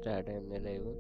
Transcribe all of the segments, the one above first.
Start అయింది live.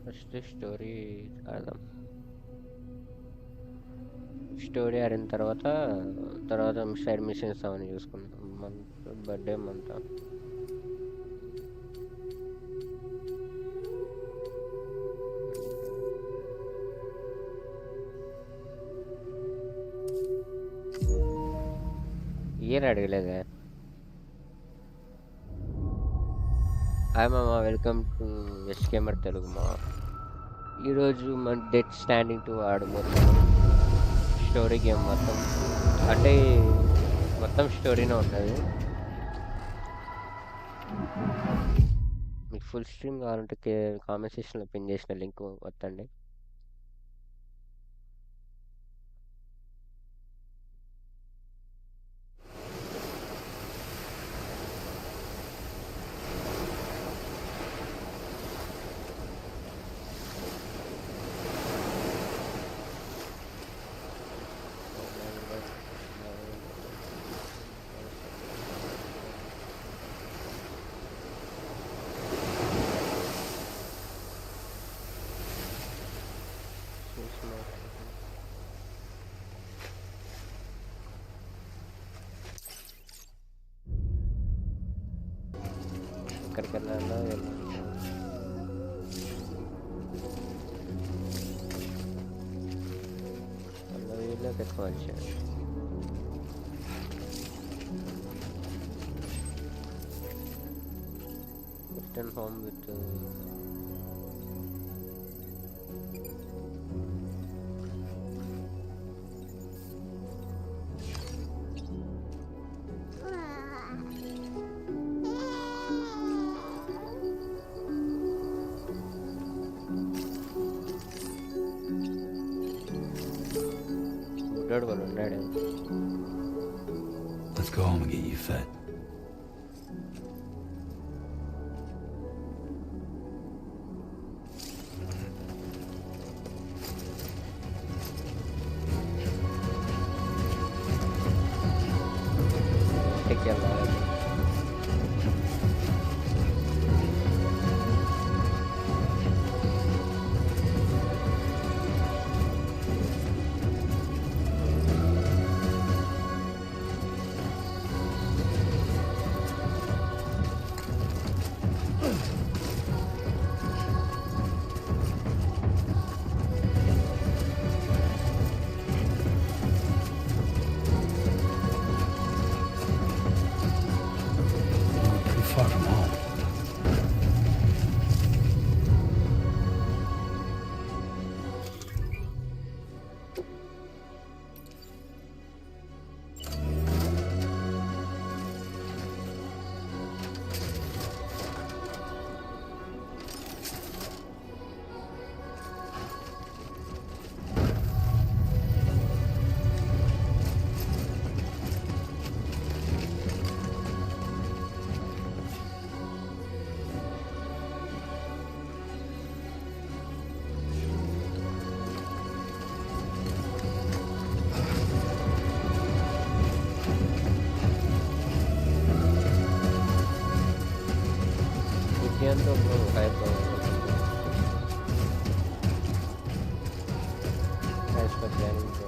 First story ఆడిన తర్వాత సైడ్ మిషన్స్ అవన్నీ చూసుకుందాం. మంత్ బర్త్డే మంత్ ఇయర్ అడగలేదా? హాయ్ మామ, welcome to west gamer Telugu. మా ఈరోజు మన డెత్ స్టాండింగ్ 2 ఆడబోతున్నాం. స్టోరీ గేమ్ మొత్తం, అంటే మొత్తం స్టోరీనే ఉంటుంది. మీకు ఫుల్ స్ట్రీమ్ కావాలంటే కామెంట్ సెక్షన్లో పిన్ చేసిన లింక్ వత్తండి. ఎక్కడికి వెళ్ళాలో వీళ్ళు పెట్టుకోవచ్చు. రిటర్న్ హోమ్ విత్ ఉన్నాడు. Let's go home and get you fed. Take care, love. Thanks for joining bro.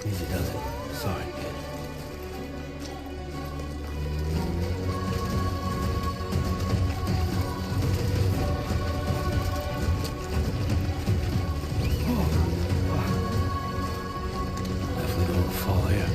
Easy does it. Sorry, kid. Definitely don't want to fall here.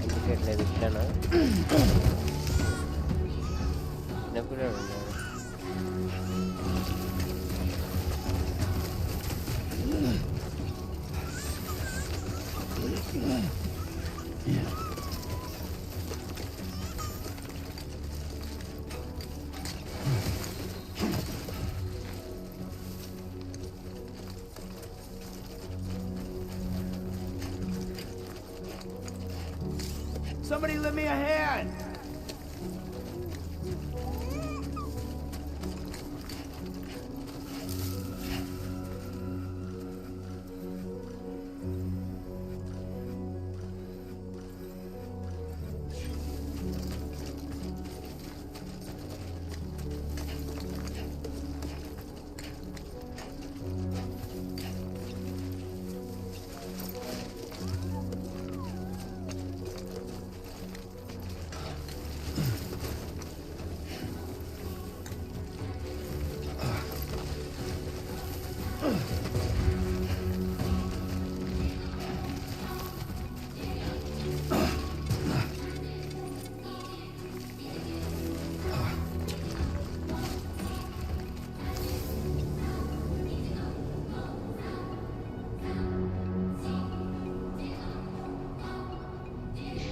ఇండికేట్లేదు ఇచ్చానా చిన్నపిల్లడు ఉన్నాడు. Yeah. Somebody lend me a hand!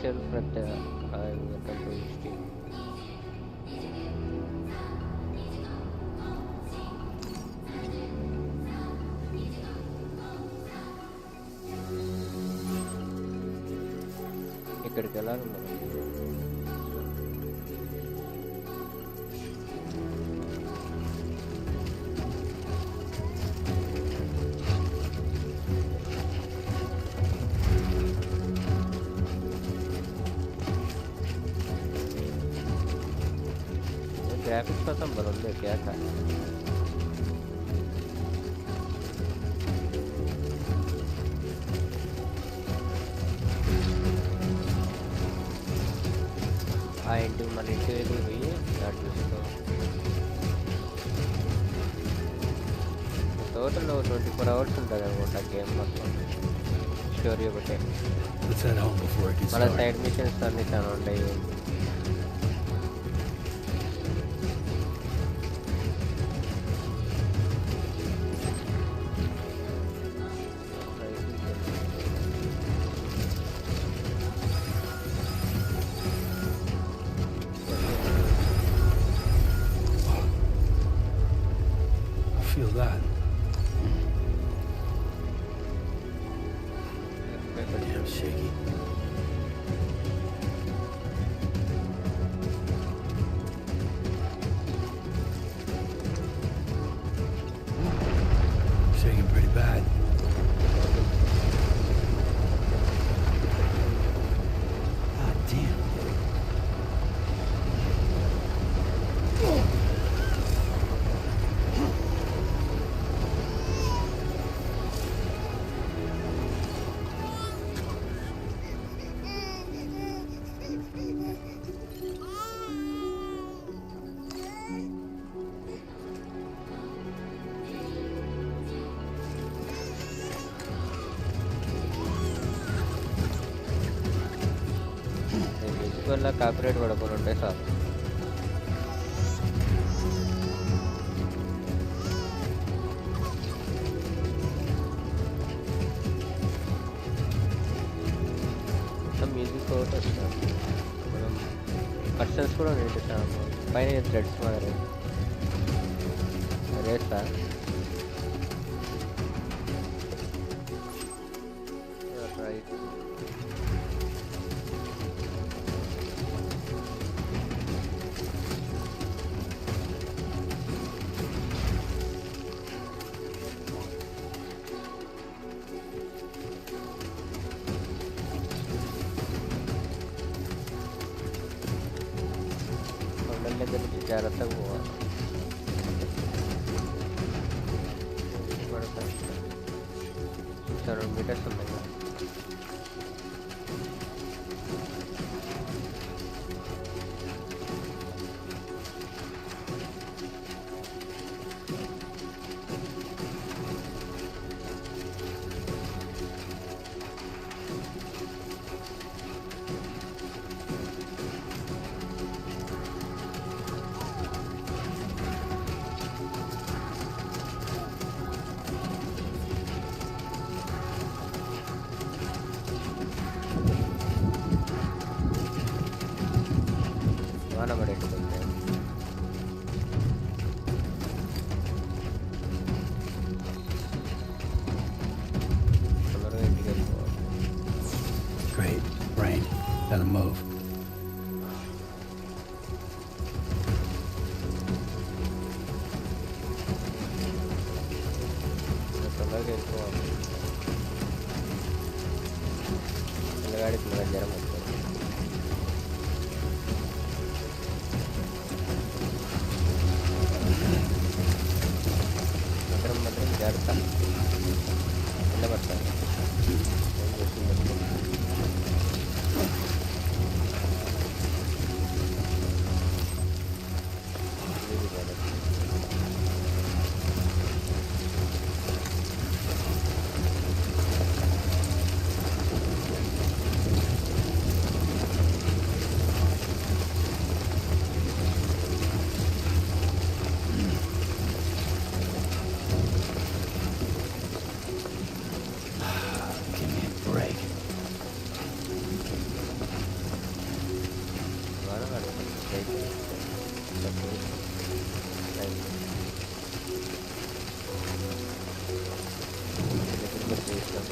Shelf at the control stick. ఇక్కడికి వెళ్ళాలి మనం. Graphics पसंद बदल दे क्या था ఆ ఇంటి మన ఇంటి వెళ్ళి పోయి స్టార్ట్ చేసుకో. టోటల్ 24 hours ఉంటుంది అనుకుంటా గేమ్ మొత్తం స్టోరీ ఒకటే. Let's head home before it gets మన dark. సైడ్ మిషన్స్ అన్ని చాలా ఉంటాయి. Feel that. Damn shaky. Shaking pretty bad. God damn. వల్ల కాపీరైట్ పడకుండా ఉంటాయి సార్. ఫోటోస్ మనం పర్సన్స్ కూడా నిండుతాము పైన థ్రెడ్స్ మాదిరి రేస్తా రైట్ కొండల దగ్గర నుంచి జాగ్రత్తగా పోవాలి పడతా 600 meters ఉన్నాయి కదా. వాన పడేటుంది తొందరగా ఇంటికి వెళ్ళిపోవాలి Great. Rain. Gotta move. తొందరగా వెళ్ళిపోవాలి పిల్లగాడికి మన జ్వరం వస్తుంది మాత్రం జాగ్రత్త నిలబడతాను ఏం చేస్తుందో Give me a break. వాన పడుతుంది బయట చేస్తాం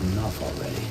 Enough already.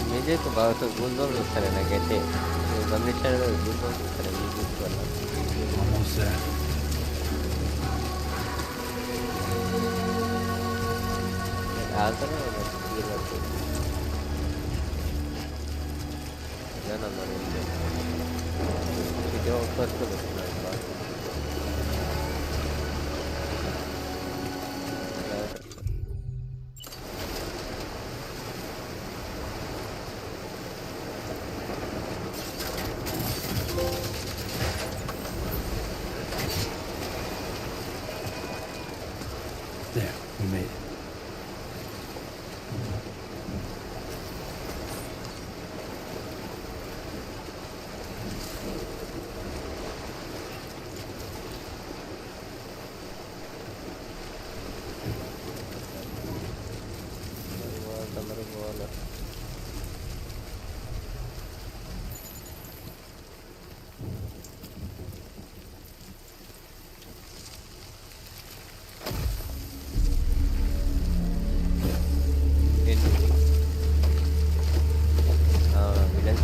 మ్యూజిక్ బాగా గూస్ బంప్స్ వస్తాయి నాకైతే నేను గమనించాను కదా గూస్ బంప్స్ వస్తాయి మ్యూజిక్ వల్ల Almost there. ఆల్తనే ఫీల్ వస్తుంది ఇదేనన్నారు సిటీ అవుట్ఫస్ట్ వస్తున్నాను There, we made it.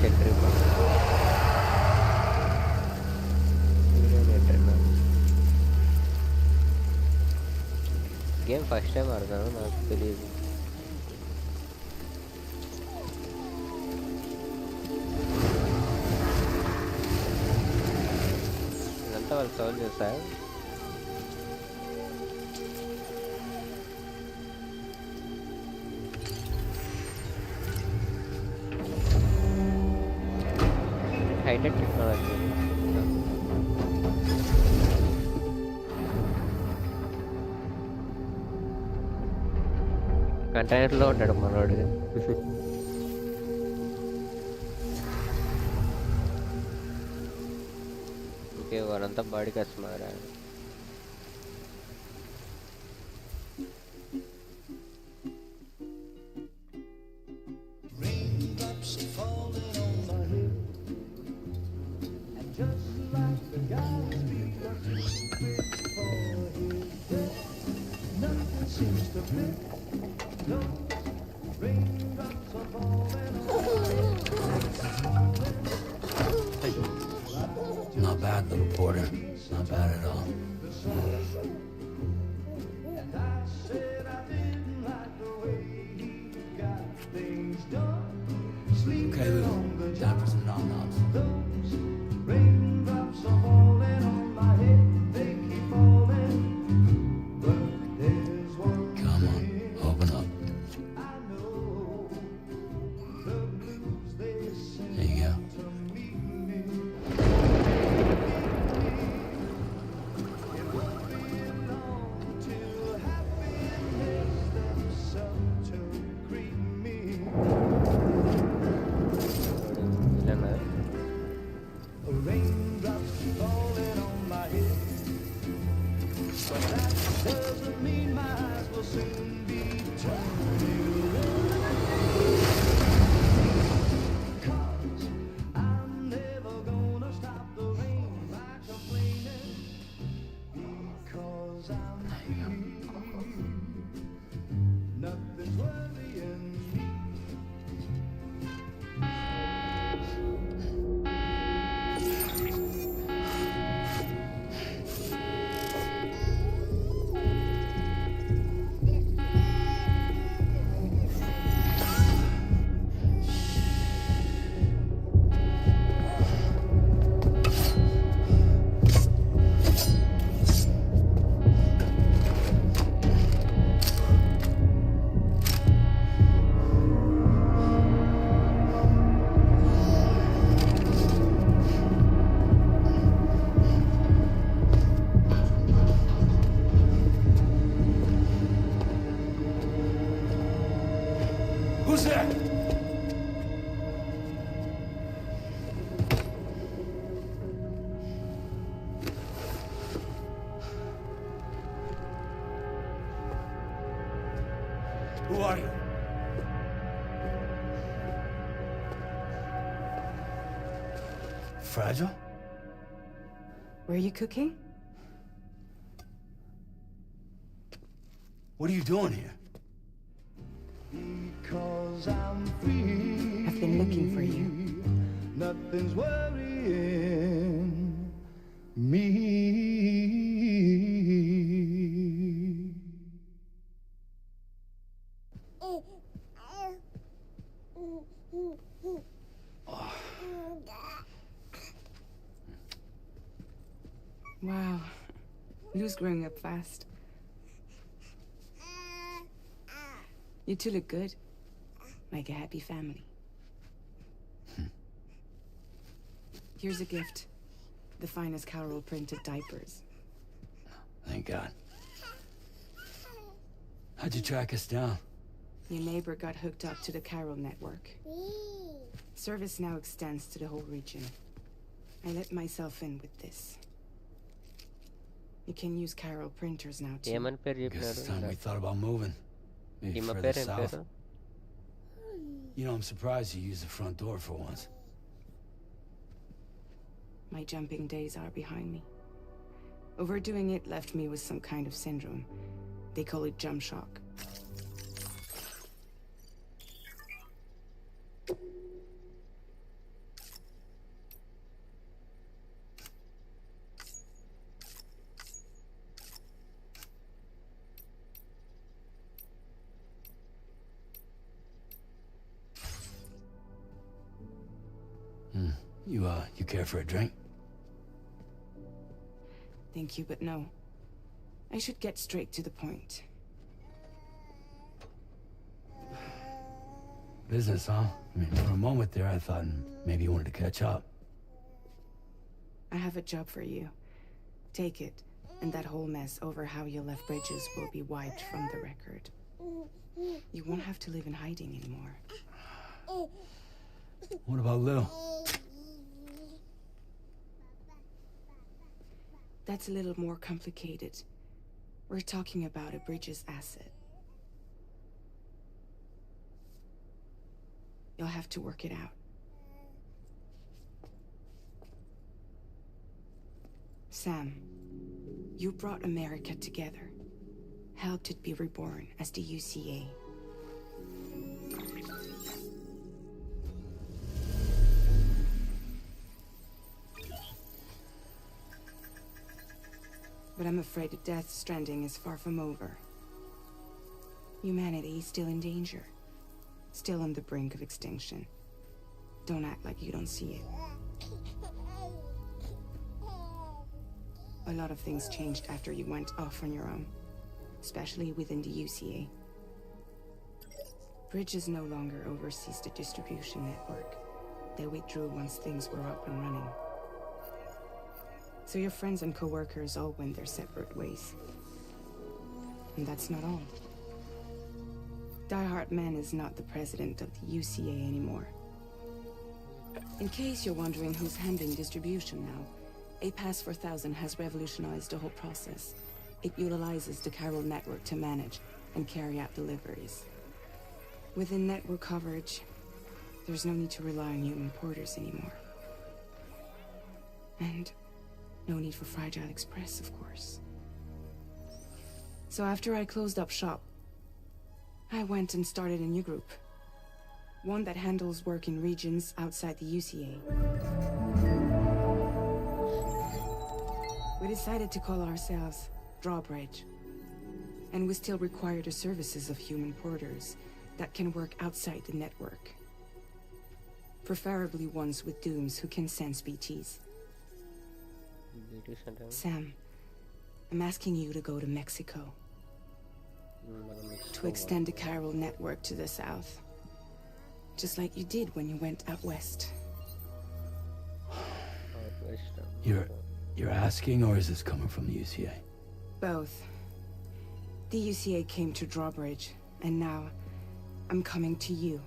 Entry game first time ఆడతాను, నాకు తెలియదు. ఇదంతా వాళ్ళు సోల్వ్ చేస్తారు. హైటెక్ టెక్నాలజీ కంటైనర్లో ఉంటాడు మనోడు. ఓకే, వారంతా body కస్టమరా? Not bad, little porter. Not bad at all. Okay, Lou. Time for some nom-noms. Come on, open up. There you go. Who's there? Who are you? Fragile? Were you cooking? What are you doing here? Because I'm free. I've been looking for you. Nothing's worrying me. Wow. Lou's growing up fast. You two look good. Like a happy family. Here's a gift. The finest Carol printed diapers. Thank God. How'd you track us down? Your neighbor got hooked up to the Carol network. Service now extends to the whole region. I let myself in with this. You can use Carol printers now too. ఏమని పేరు Guess it's time we చెప్పినారు? thought about moving. Maybe ఈమె further పేరు ఏం south. పేరు? You know, I'm surprised you used the front door for once. My jumping days are behind me. Overdoing it left me with some kind of syndrome. They call it jump shock. You care for a drink? Thank you, but no. I should get straight to the point. Business, huh? I mean, for a moment there, I thought maybe you wanted to catch up. I have a job for you. Take it, and that whole mess over how you left Bridges will be wiped from the record. You won't have to live in hiding anymore. What about Lil? That's a little more complicated. We're talking about a Bridges asset. You'll have to work it out. Sam, you brought America together. Helped it be reborn as the UCA. But I'm afraid that Death Stranding is far from over. Humanity is still in danger. Still on the brink of extinction. Don't act like you don't see it. A lot of things changed after you went off on your own. Especially within the UCA. Bridges no longer oversees the distribution network. They withdrew once things were up and running. So your friends and co-workers all went their separate ways. And that's not all. Die Hard Man is not the president of the UCA anymore. In case you're wondering who's handling distribution now, A Pass 4000 has revolutionized the whole process. It utilizes the chiral network to manage and carry out deliveries. Within network coverage, there's no need to rely on human porters anymore. And no need for Fragile Express, of course. So after I closed up shop, I went and started a new group. One that handles work in regions outside the UCA. We decided to call ourselves Drawbridge. And we still require the services of human porters that can work outside the network. Preferably ones with dooms who can sense BTs. Sam, I'm asking you to go to Mexico. To extend the chiral network to the south. Just like you did when you went out west. You're asking, or is this coming from the UCA? Both. The UCA came to Drawbridge, and now I'm coming to you.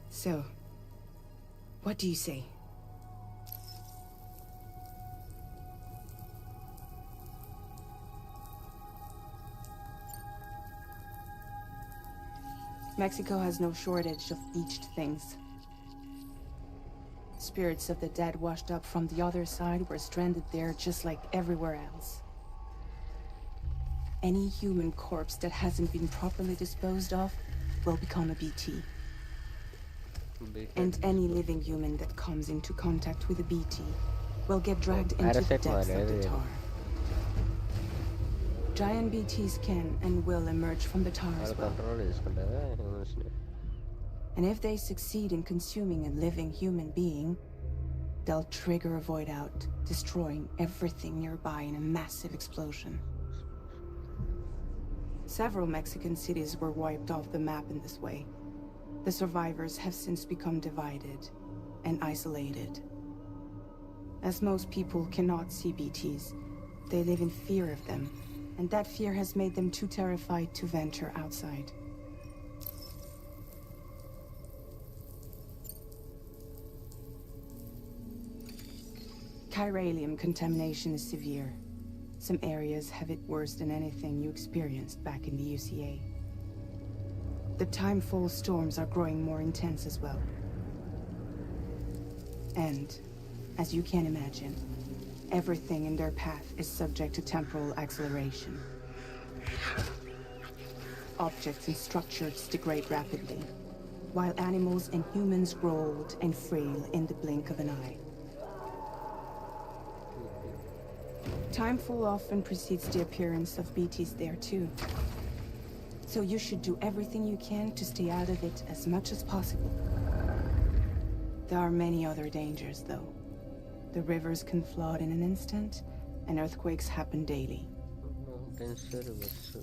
So, what do you say? Mexico has no shortage of beached things. Spirits of the dead washed up from the other side were stranded there just like everywhere else. Any human corpse that hasn't been properly disposed of will become a BT. And any living human that comes into contact with a BT will get dragged into the depths of the tar. Giant BTs can and will emerge from the tar as well. And if they succeed in consuming a living human being, they'll trigger a void out, destroying everything nearby in a massive explosion. Several Mexican cities were wiped off the map in this way. The survivors have since become divided and isolated. As most people cannot see BTs, they live in fear of them, and that fear has made them too terrified to venture outside. Chiralium contamination is severe. Some areas have it worse than anything you experienced back in the UCA. The timefall storms are growing more intense as well. And, as you can imagine, everything in their path is subject to temporal acceleration. Objects and structures degrade rapidly, while animals and humans grow old and frail in the blink of an eye. Timefall often precedes the appearance of BTs there too. So you should do everything you can to stay out of it as much as possible. There are many other dangers, though. The rivers can flood in an instant, and earthquakes happen daily. Mountain service.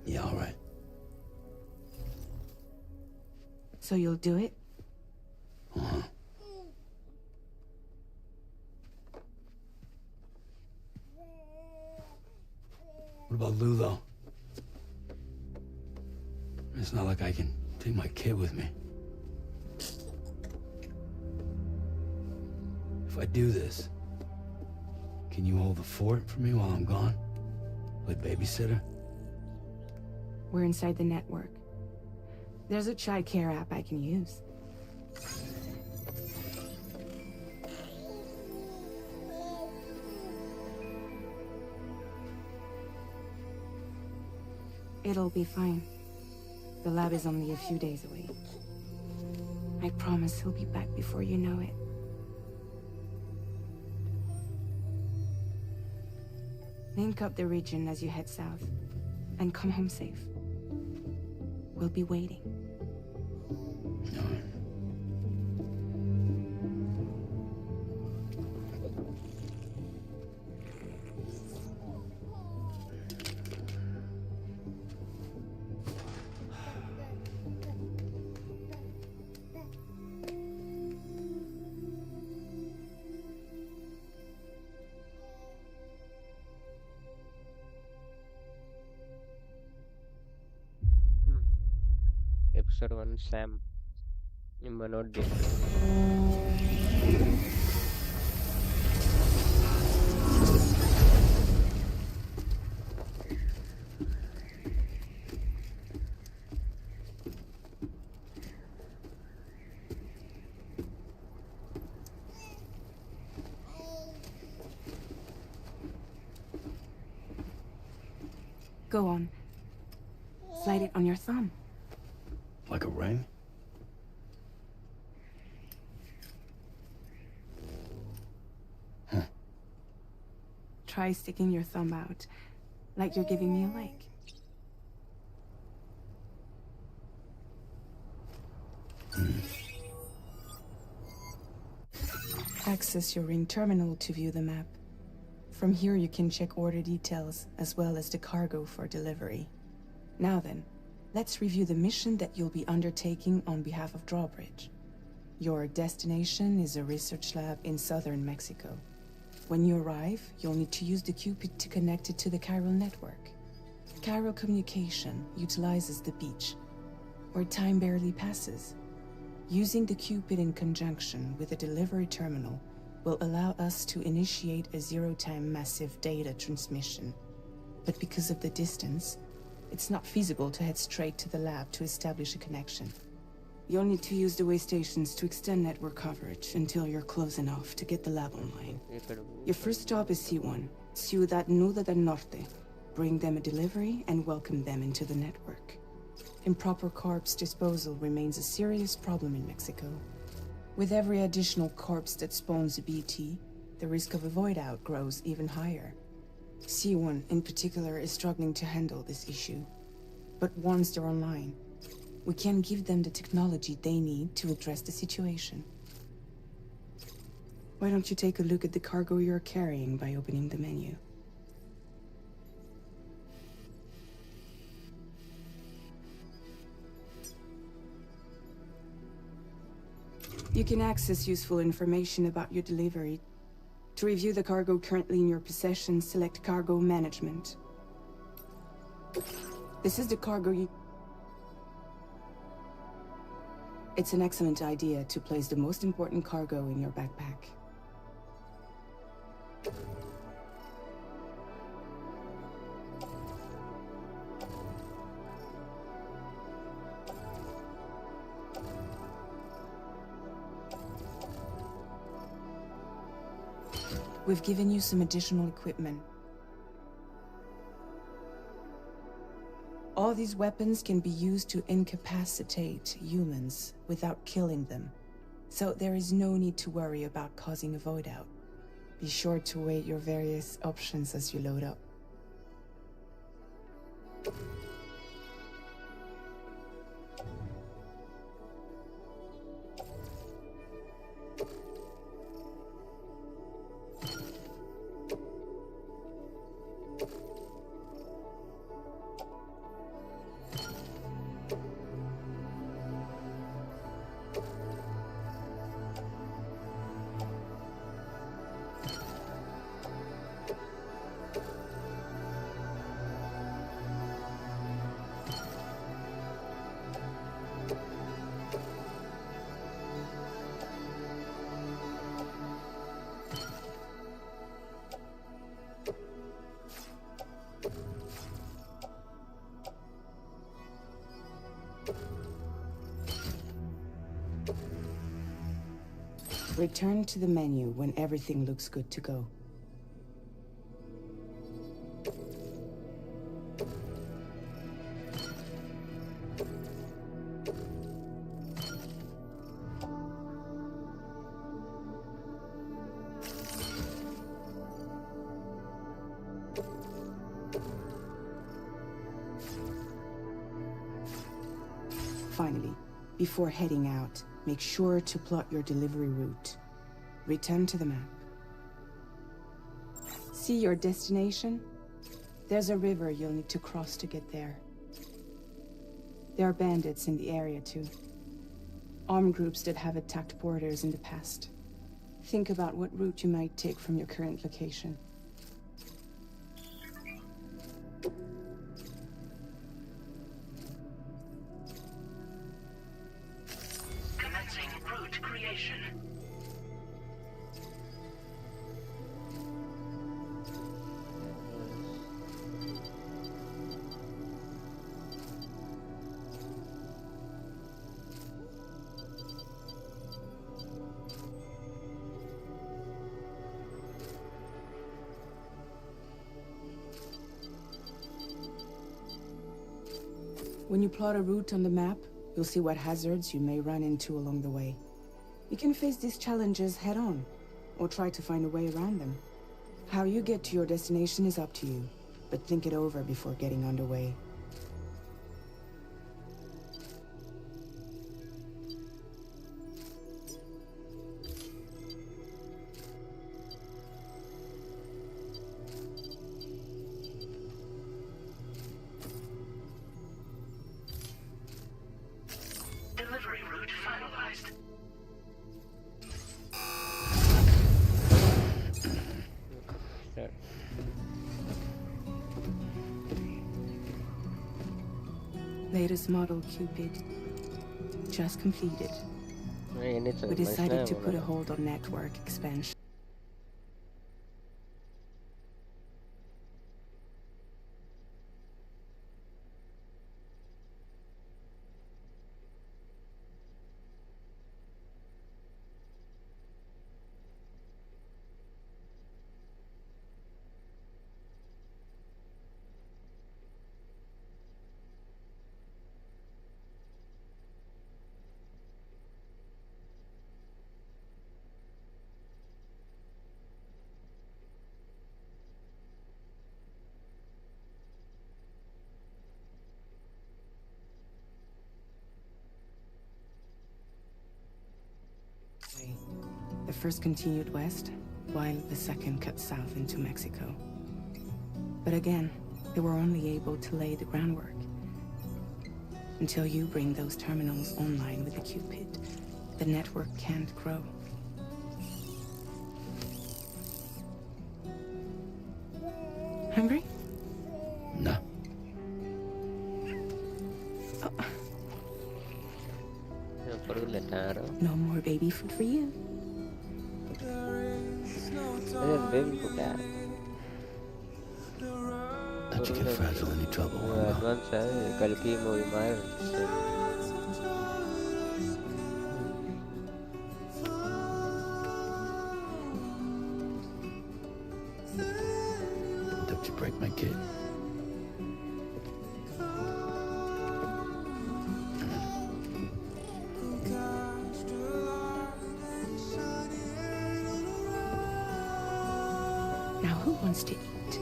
Yeah, all right. So you'll do it? Uh-huh. What about Lou, though? It's not like I can take my kid with me. If I do this, can you hold the fort for me while I'm gone? Play babysitter? We're inside the network. There's a child care app I can use. It'll be fine. The lab is only a few days away. I promise he'll be back before you know it. Link up the region as you head south, and come home safe. We'll be waiting. All right. Episode 1 Sam. ನಿಮ್ಮ ನೋಡಿ Go on. Slide it on your thumb. Like a ring? Huh. Try sticking your thumb out, like you're giving me a like. Access your ring terminal to view the map. From here you can check order details as well as the cargo for delivery. Now then, let's review the mission that you'll be undertaking on behalf of Drawbridge. Your destination is a research lab in southern Mexico. When you arrive, you'll need to use the Cupid to connect it to the chiral network. Chiral communication utilizes the beach, where time barely passes. Using the Cupid in conjunction with a delivery terminal will allow us to initiate a zero-time massive data transmission. But because of the distance, it's not feasible to head straight to the lab to establish a connection. You'll need to use the way stations to extend network coverage until you're close enough to get the lab online. Your first stop is C1, Ciudad Nuda del Norte. Bring them a delivery and welcome them into the network. Improper corpse disposal remains a serious problem in Mexico. With every additional corpse that spawns a BT, the risk of a void out grows even higher. C1 in particular is struggling to handle this issue. But once they're online, we can give them the technology they need to address the situation. Why don't you take a look at the cargo you're carrying by opening the menu? You can access useful information about your delivery. To review the cargo currently in your possession, select Cargo Management. This is the cargo you... It's an excellent idea to place the most important cargo in your backpack. We've given you some additional equipment. All these weapons can be used to incapacitate humans without killing them, so there is no need to worry about causing a void out. Be sure to weigh your various options as you load up. Return to the menu when everything looks good to go. Finally, before heading out, make sure to plot your delivery route. Return to the map. See your destination? There's a river you'll need to cross to get there. There are bandits in the area too. Armed groups that have attacked borders in the past. Think about what route you might take from your current location. Commencing route creation. When you plot a route on the map, you'll see what hazards you may run into along the way. You can face these challenges head-on, or try to find a way around them. How you get to your destination is up to you, but think it over before getting underway. Delivery route finalized. Start. Latest model Cupid. Just completed. Anything We decided to put a nice. hold on network expansion. The first continued west, while the second cut south into Mexico. But again, they were only able to lay the groundwork. Until you bring those terminals online with the Cupid, the network can't grow. Hungry? No. Perlu letaro. No more baby food for you. Ada baby food ya. Don't you get fragile any trouble, huh? Advance kalau kita mau main. Don't you break my kid. Now who wants to eat?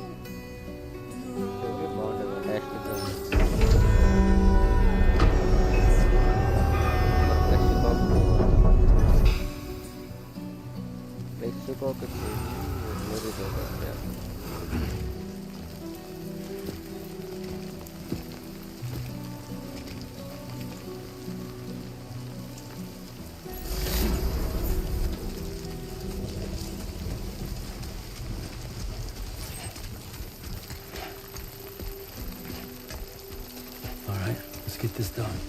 Story బాగుంటుంది, fantastic మెక్సికోకి movie All right, let's get this done.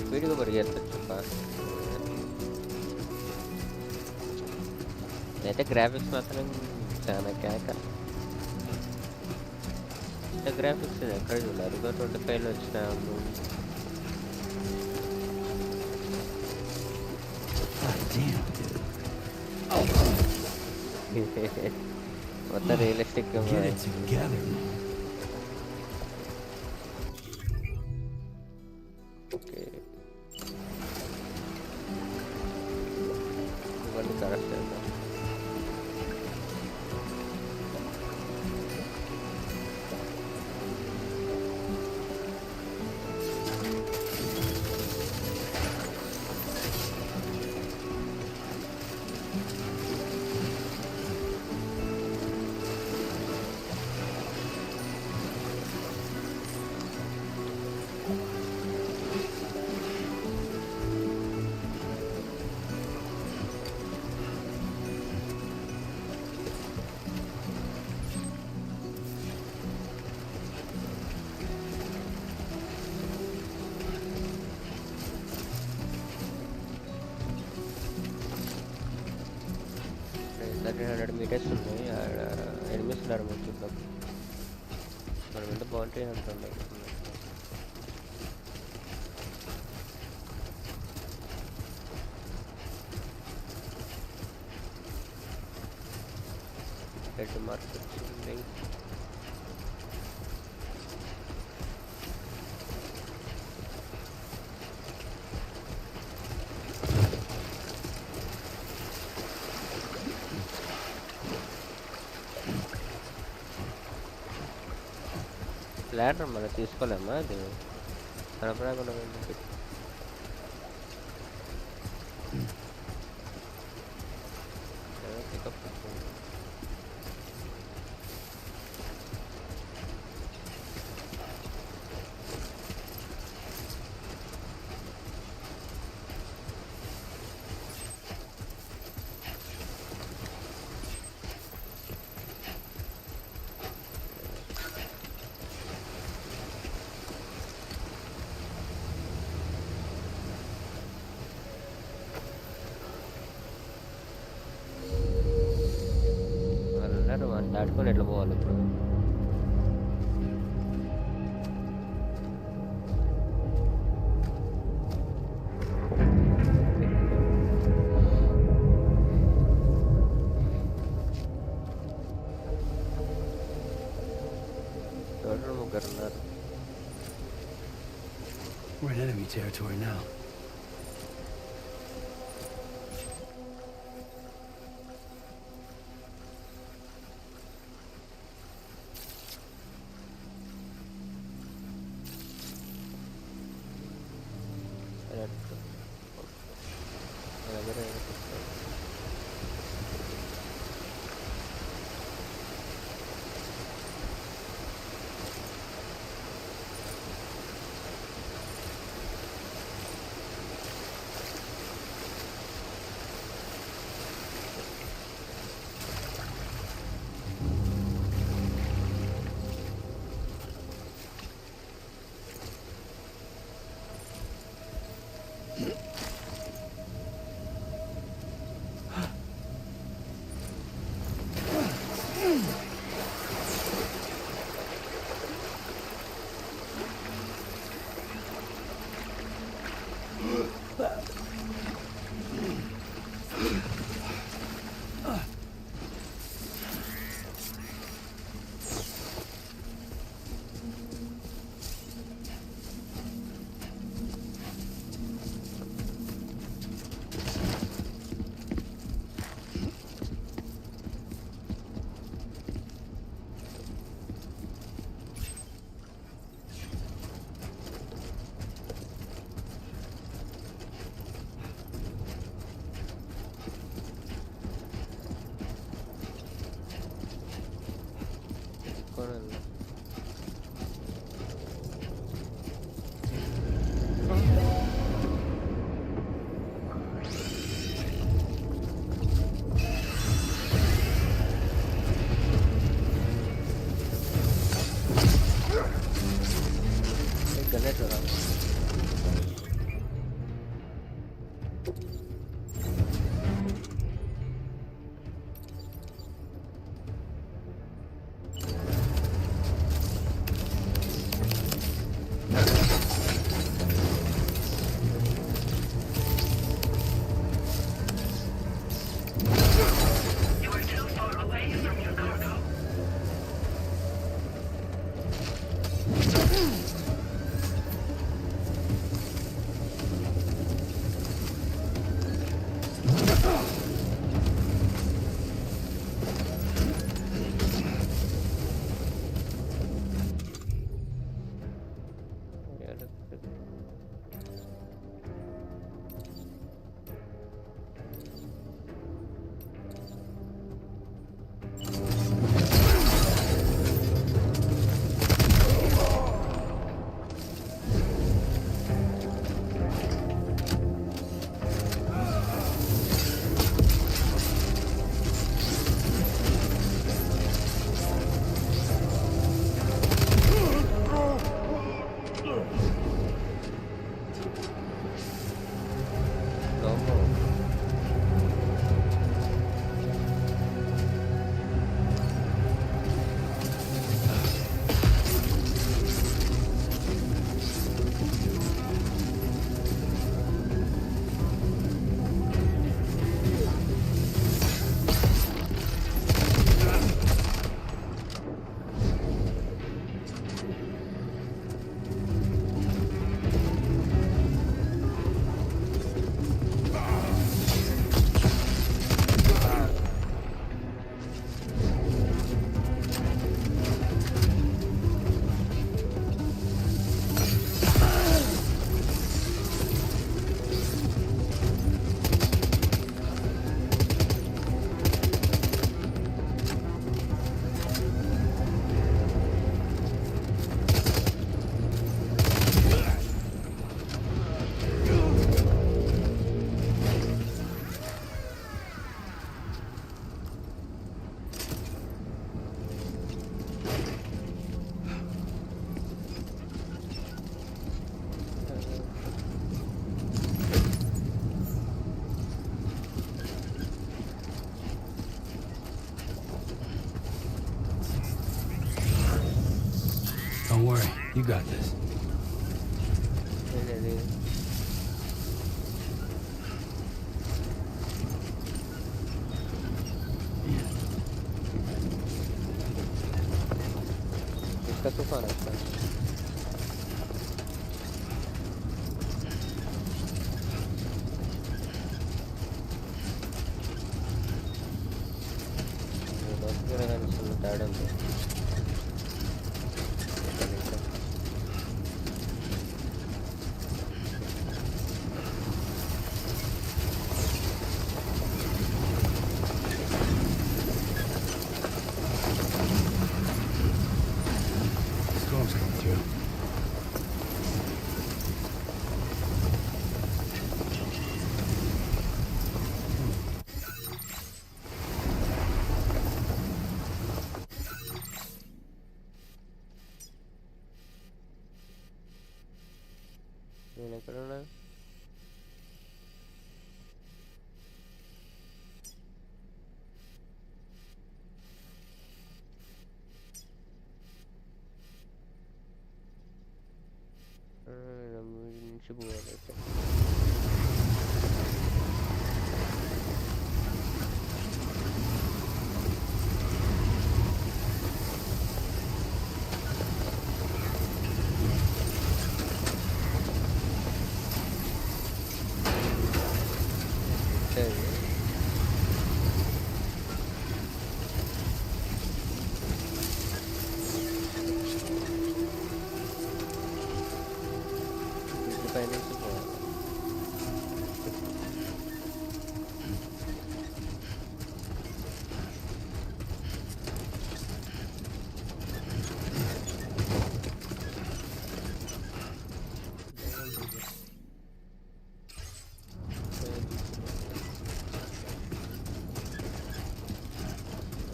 స్పీడ్గా పరిగెత్తచ్చు అయితే graphics మాత్రం చాలా కేక. Graphics ఎక్కడ చూడాలి, 25లో వచ్చిన God damn, dude. మొత్తం realistic Get it together, man. Okay ఇవన్నీ కరెక్ట్ చేద్దాం. దగ్గర 100 మీటర్స్ ఉన్నాయి, ఎనిమిస్ ఉన్నారు మనం చూద్దాం. మనం ఎంత బాగుంటాయి అంటుండే. రెడ్ మార్క్ వచ్చింది. ల్యాడర్ మనం తీసుకోలేమా, అది సరఫరాకుండా పికప్. వాళ్ళు దాటుకొని ఎట్లా పోవాలి ఇప్పుడు? టోటల్ ముగ్గురు ఉన్నారు. We're in enemy territory now. You got this. ఏంటది? ఇసుక తుఫాన్ వస్తుంది. కనిపిస్తుంది తేడా ఉంది. Storm's coming through. నేను ఎక్కడున్నా? నుంచి పోవాలైతే పైనుంచి పోవాలి.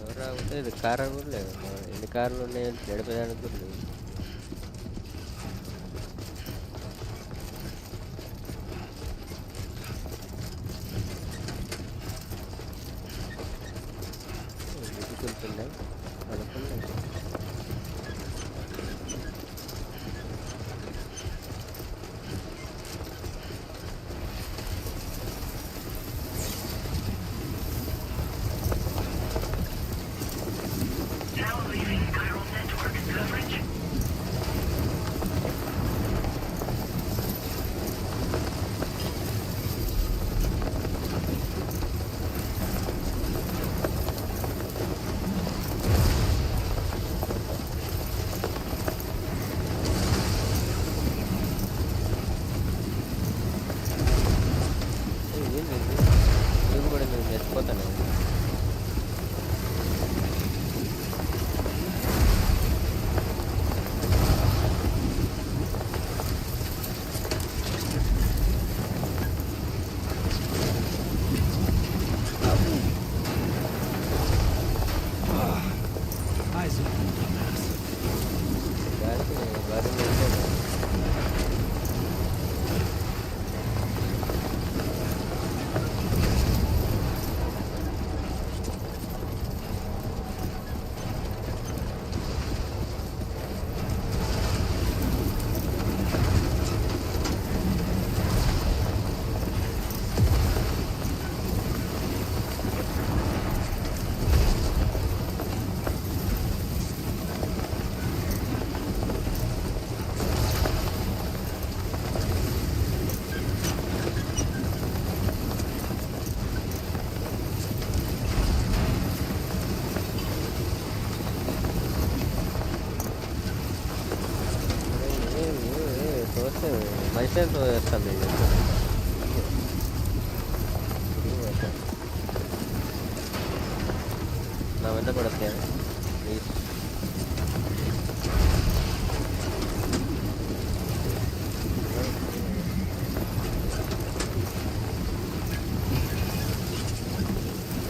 ఎవరు రాకపోతే ఇది కారు కూడా లేదు. ఎన్ని కార్లు ఉన్నాయి నడిపేదానికి కూడా లేదు. వెళ్తున్నాయి అనుకున్నాయి. Now leaving chiral network coverage. ఇది కూడా నేను మర్చిపోతాను. Eyes open, dumbass. దానికి భారీ వెళ్తాను. మనిషి వేస్తాను నేను. నా వెంట పడద్దు ప్లీజ్.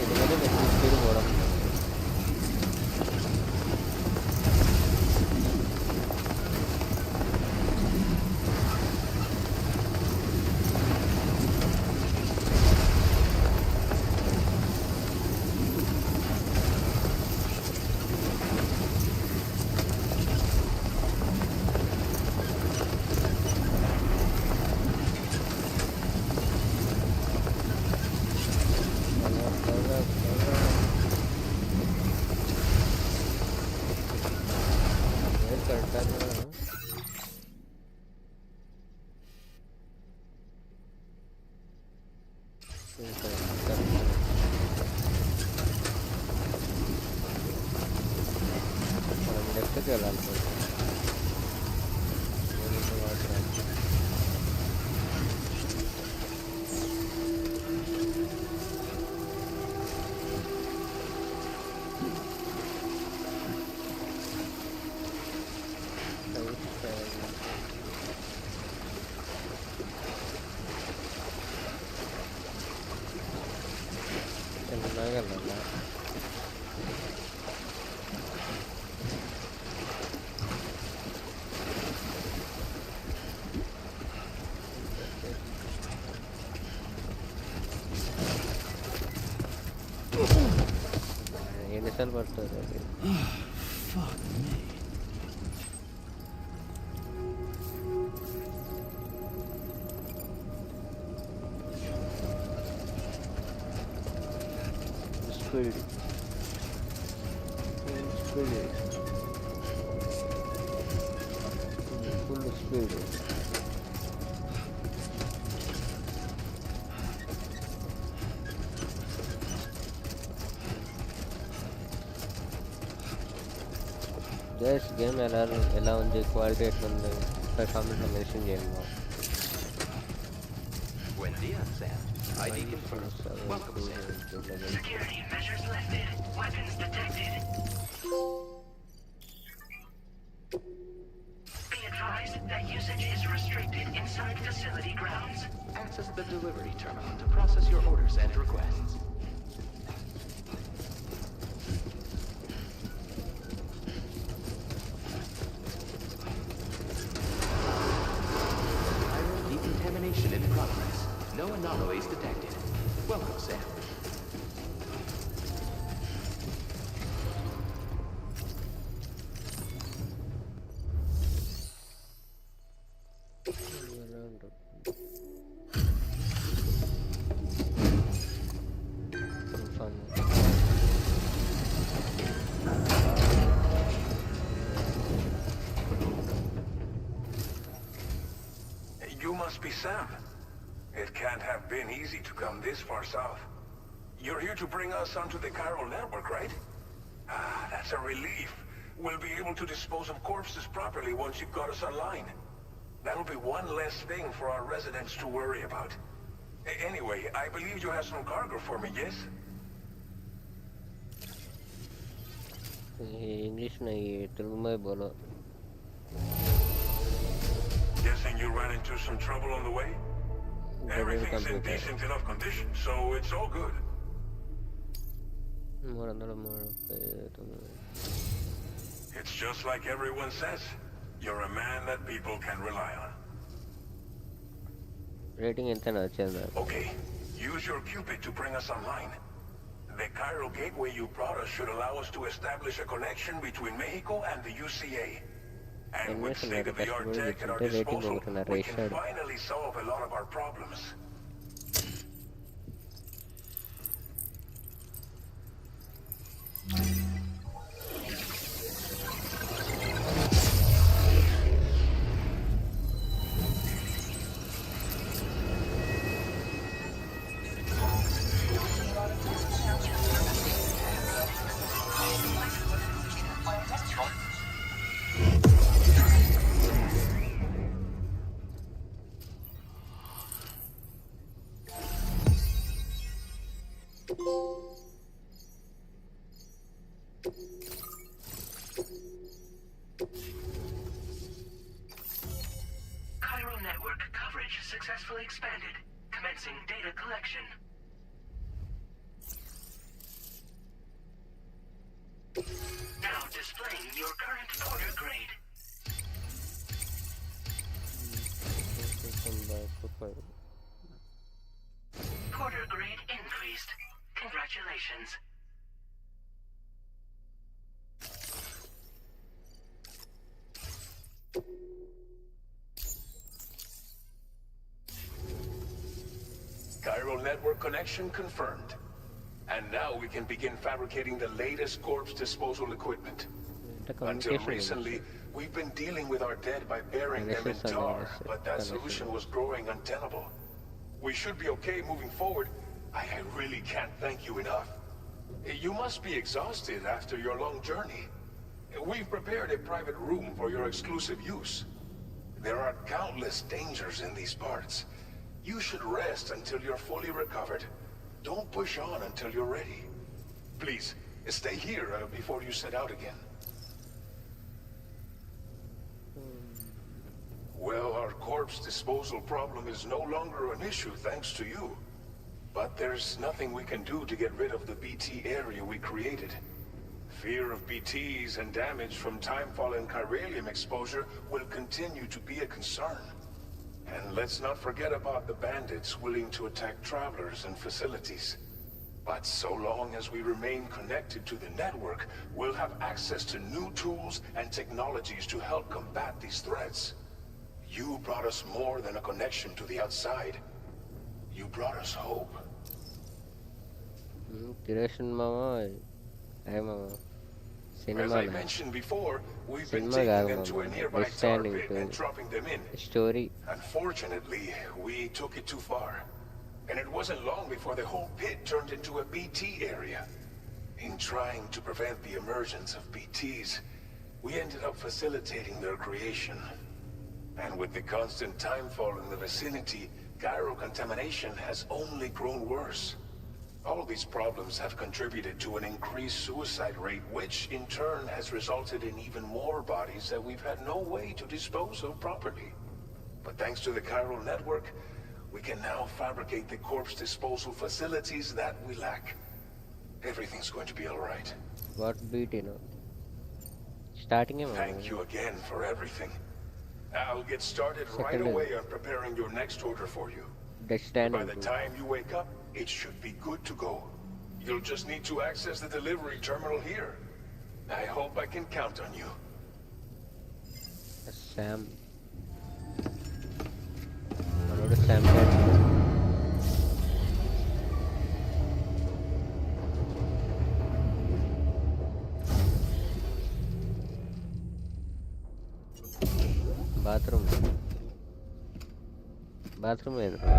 ఎందుకంటే నేను స్పీడ్ పోవడం ఇక్కడ మనం లెఫ్ట్కి వెళ్ళాలి కొంచెం. ఏముంది వాటర్ అంటే. చిన్నగా వెళ్ళాలా? ఎన్నిసార్లు పడుతుంది అది? Fuck me. Speed speed full speed. Just game ఎలా ఉంది, క్వాలిటీ ఎట్లుంది, కామెంట్లో మెన్షన్ చేయండి మా. Buen día, Sam. ID confirmed. Welcome, Sam. Security measures lifted. Weapons detected. Be advised that usage is restricted inside facility grounds. Access the delivery terminal to process your orders and requests. Iron decontamination in progress. No anomalies detected. Welcome, Sam. You must be Sam. It can't have been easy to come this far south. You're here to bring us onto the chiral network, right? Ah, that's a relief. We'll be able to dispose of corpses properly once you've got us online. That'll be one less thing for our residents to worry about. Anyway, I believe you have some cargo for me, yes? English नहीं है, तेलुगु में बोलो. Guessing you ran into some trouble on the way? Everything's in computer. decent enough condition, so it's all good. It's just like everyone says. You're a man that people can rely on. Rating ఎంత వచ్చింది? Okay, use your Cupid to bring us online. The chiral gateway you brought us should allow us to establish a connection between Mexico and the UCA. And with state-of-the-art tech at our disposal, we can finally solve a lot of our problems. Chiral network coverage successfully expanded. Commencing data collection. Now displaying your current order grade. Porter grade increased. Congratulations. Chiral network connection confirmed. And now we can begin fabricating the latest corpse disposal equipment. Until recently, we've been dealing with our dead by burying them in tar, but that solution was growing untenable. We should be okay moving forward, I really can't thank you enough. You must be exhausted after your long journey. We've prepared a private room for your exclusive use. There are countless dangers in these parts. You should rest until you're fully recovered. Don't push on until you're ready. Please, stay here before you set out again. Well, our corpse disposal problem is no longer an issue thanks to you. But there's nothing we can do to get rid of the BT area we created. Fear of BTs and damage from timefall and chiralium exposure will continue to be a concern. And let's not forget about the bandits willing to attack travelers and facilities. But so long as we remain connected to the network, we'll have access to new tools and technologies to help combat these threats. You brought us more than a connection to the outside. You brought us hope. Direction mama. Hey mama. As Cinema I na. mentioned before, we've been Cinema taking gaga them to a mama. nearby Death tar Stranding pit and 2. dropping them in. Story. Unfortunately, we took it too far. And it wasn't long before the whole pit turned into a BT area. In trying to prevent the emergence of BTs, we ended up facilitating their creation. And with the constant timefall in the vicinity, gyro contamination has only grown worse. All these problems have contributed to an increased suicide rate, which in turn has resulted in even more bodies that we've had no way to dispose of properly. But thanks to the chiral network, we can now fabricate the corpse disposal facilities that we lack. Everything's going to be all right. What beat you know? Starting mama. Thank you again for everything. I'll get started right Second away on preparing your next order for you. Death By Stranding the 2. time you wake up, it should be good to go. You'll just need to access the delivery terminal here. I hope I can count on you. Sam. Another Sam character. Bathroom. Bathroom ఎదురా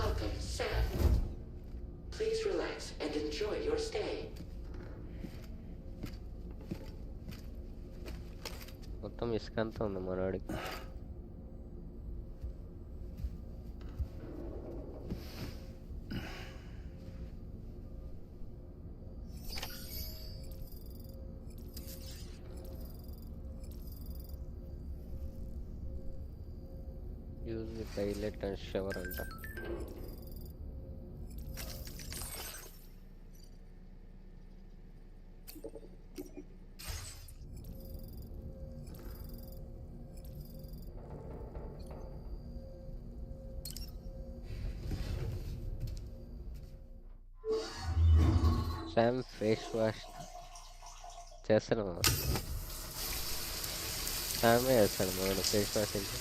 Welcome, Sam. Please relax and enjoy your stay. మొత్తం ఇసుకంతా ఉంది మనవాడికి. Use the toilet and shower అంట. Same face wash చేస్తాను. శామే చేస్తాడు మన ఫేస్ వాష్ ఇంకా.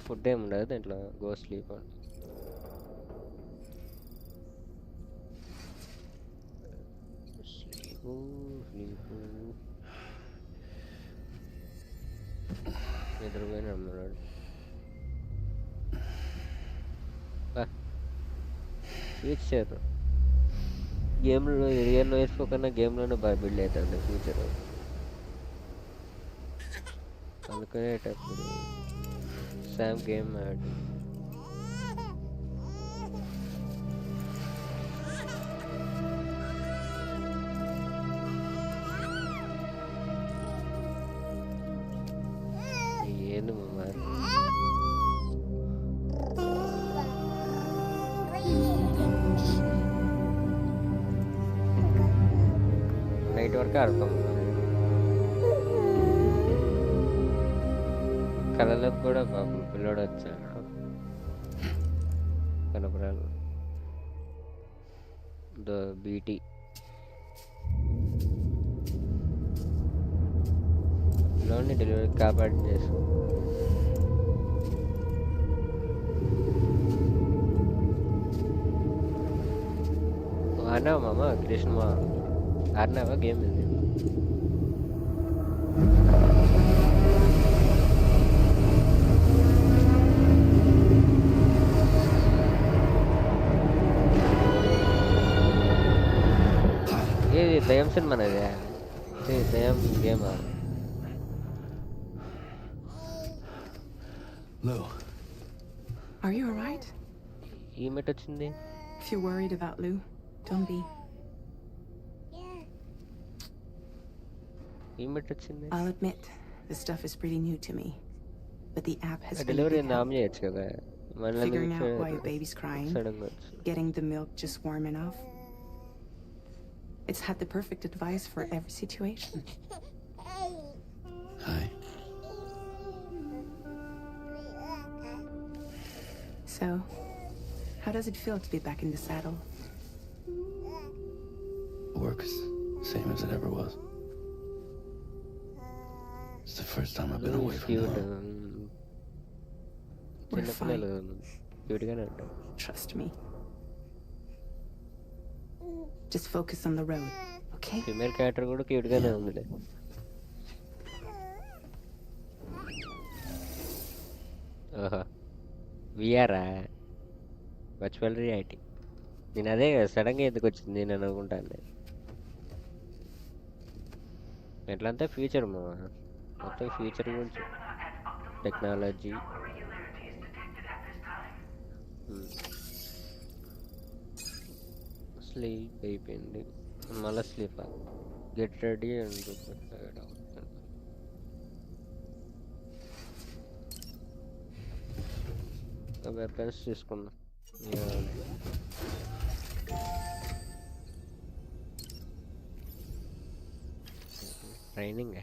ఫుడ్ ఏమి ఉండదు దీంట్లో. గో స్లీప్ స్లీపు స్లీపు నిద్రపోయిన అమ్మన్నాడు. ఫ్యూచర్ గేమ్లో రియల్లో వేసుకోకన్నా గేమ్లోనే బాగా బిల్డ్ అవుతుంది ఫ్యూచర్. అనుకునేటప్పుడు Sam game mad. ಏನು ಮಾರ నైట్ వరకు ఆడతాం. కళలకు కూడా పాపం పిల్లోడు వచ్చాడు కనపరాలు. బీటీ పిల్లోడిని డెలివరీ కాపాడి చేసు. ఆడినావా మామ కృష్ణ ఆడినావా గేమ్ ఇది ఏది దయ్యం సినిమా ఇది దయ్యం గేమా Lou, Are you alright? ఈ మెట్ వచ్చింది If you're worried about Lou, don't be. ఈ మెట్ వచ్చింది I'll admit, the stuff is pretty new to me. But the app has been a delivery big help. ఆమె చేయొచ్చు కదా Figuring out why your baby's crying, సడన్గా getting the milk just warm enough. It's had the perfect advice for every situation. hi. So, how does it feel to be back in the saddle? Work is the same as it ever was. It's the first time I've been away from cute home. We're చిన్నపిల్లలు క్యూట్గానే ఉంటారు Trust me. Just focus on the road, okay? Female character కూడా క్యూట్గానే ఉందిలే ఓహో విఆరా virtual reality నేను అదే సడన్గా ఎందుకు వచ్చింది నేను అనుకుంటాను ఎట్లంతా ఫ్యూచర్ మొత్తం ఫ్యూచర్ గురించి టెక్నాలజీ స్లీప్ అయిపోయింది మళ్ళీ sleep get ready and weapons తీసుకున్నా ట్రైనింగ్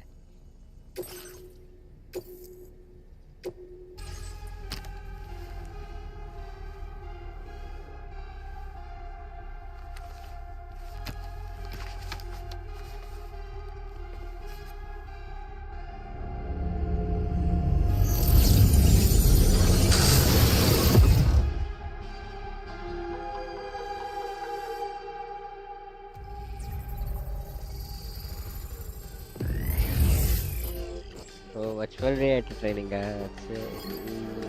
వర్చువల్ రియాలిటీ ట్రైనింగ్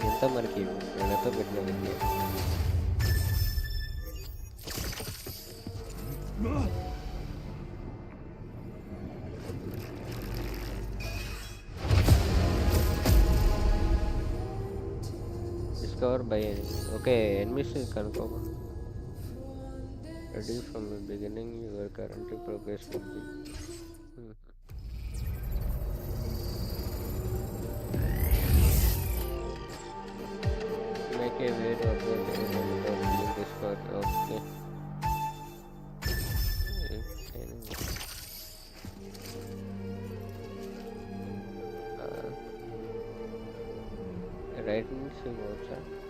ఎంత మనకి నేనతో పెట్టిన విద్య డిస్కవర్ బై ఓకే ఎనిమిస్ కనుక్కోమా ready from the beginning your current progress make a way to upload the Discord. Okay. Right means what's that?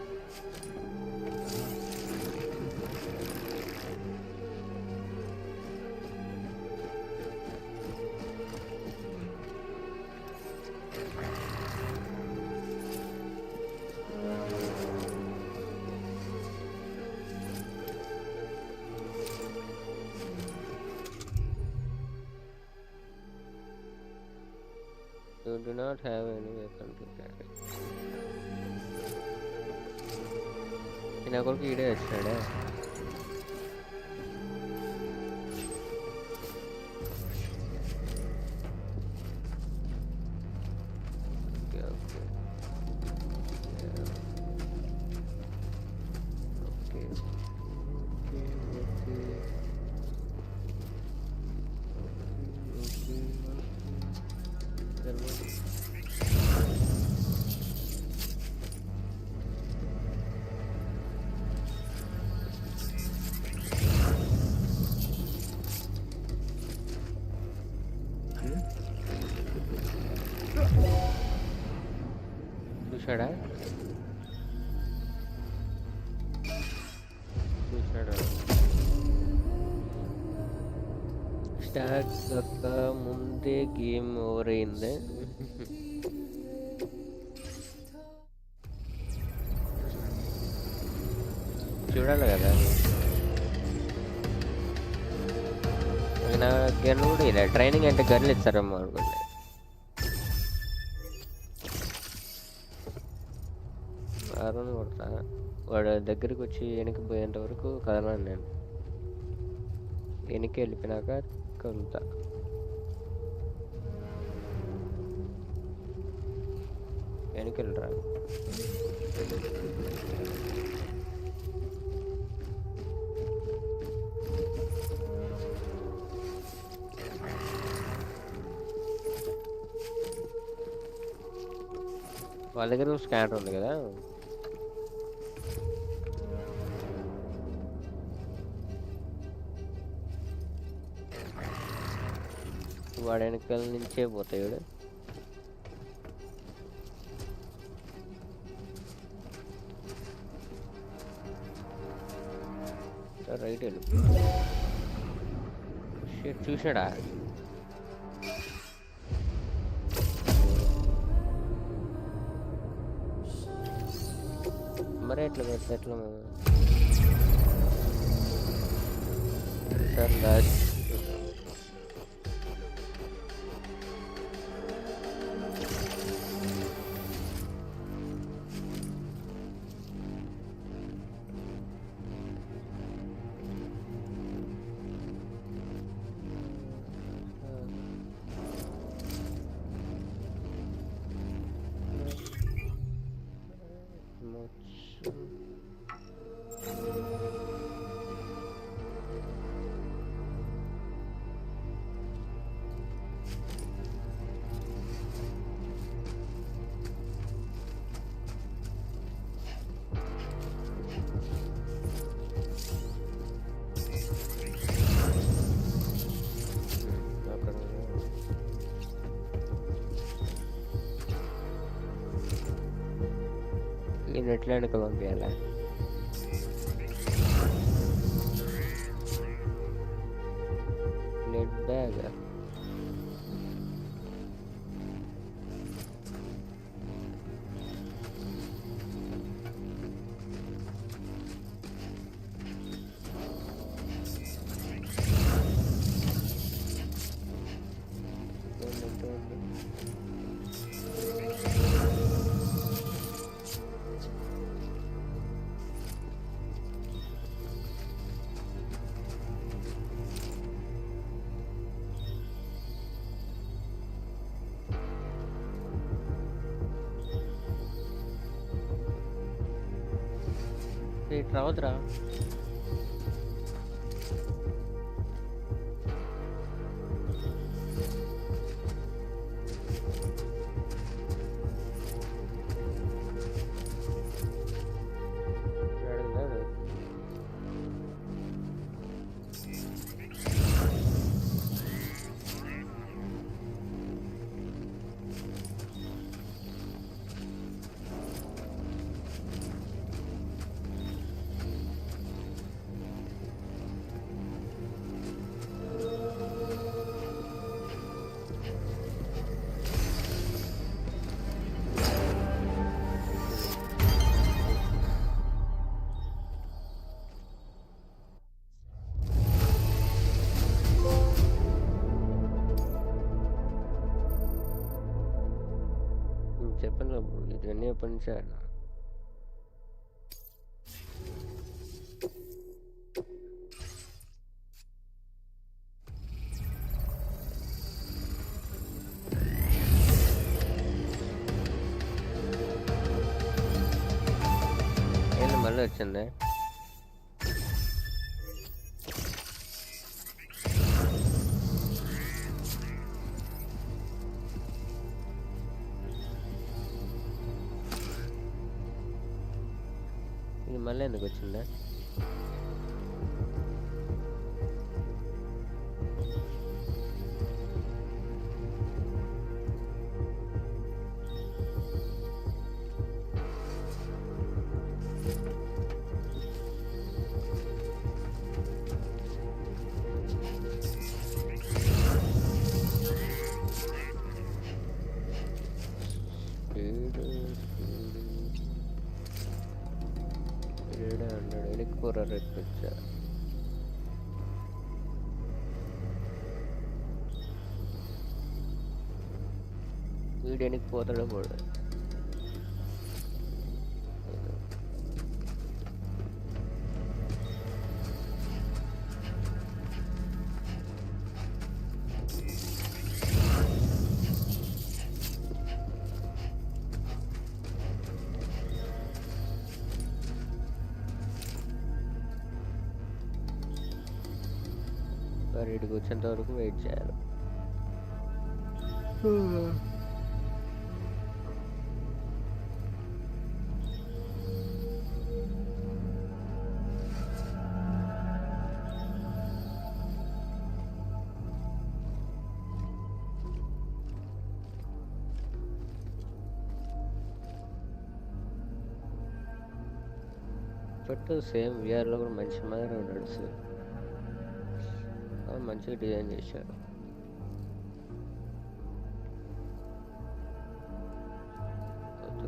You do not have any weapon to carry. In a కొడుకు ఈడే వచ్చాడే చూసాడా start కాక ముందే game over అయింది చూడాలి కదా gun కూడా ఇలా ట్రైనింగ్ అంటే గన్లు ఇస్తారేమో అనుకోండి. ఆరోని కొడతా, వాడు దగ్గరికి వచ్చి వెనక్కి పోయేంత వరకు కదలను నేను. వెనక్కి వెళ్ళిపోయినాక కదులుతా. వెనక్కి వెళ్ళరా. వాళ్ళ దగ్గర స్కానర్ ఉంది కదా. వాడు వెనకాల నుంచే పోతాడు. రైట్ వెళ్ళు. చూసాడా? మరి ఎట్లా పెడితే ఎట్లా సార్ లాస్ట్ నేను ఎట్లా వెనక పంపించాలా? నెట్ బ్యాగ్ ఇటు రావద్దురా. చెప్పండి ఇవన్నీ ఎప్పటి నుంచి ఆడినా. ఏంటి మళ్ళీ వచ్చింది? ఇది మళ్ళీ ఎందుకు వచ్చిందా? రెడ్ పిక్చర్ వీడెనికి పోతాడో పోడు. మరి ఇడికి వచ్చేంత వరకు వెయిట్ చేయాలి. బట్ సేమ్ విఆర్లో కూడా మంచి మాదిరి ఉన్నాడు సార్. మంచిగా డిజైన్ చేశారు.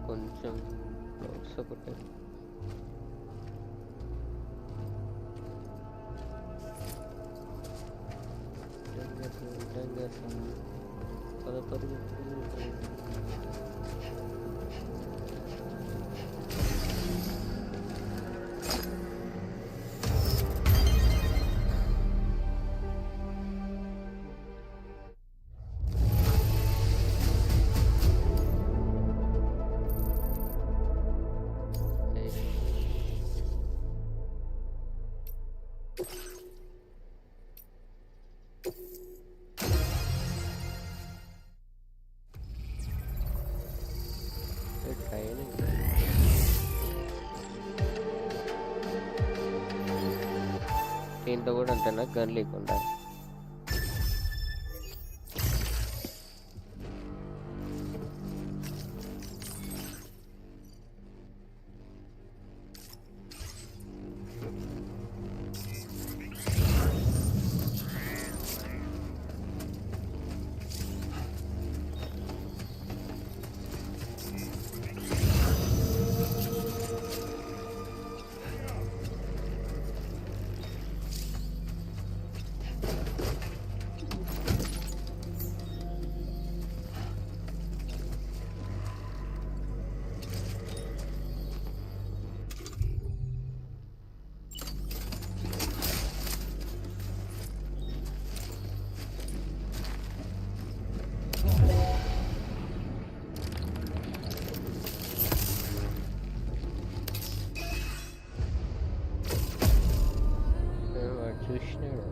కొంచెం నోట్స్ ఒకటి దీంట్లో కూడా అంతేనా గన్ లేకుండా? చూసినాడు.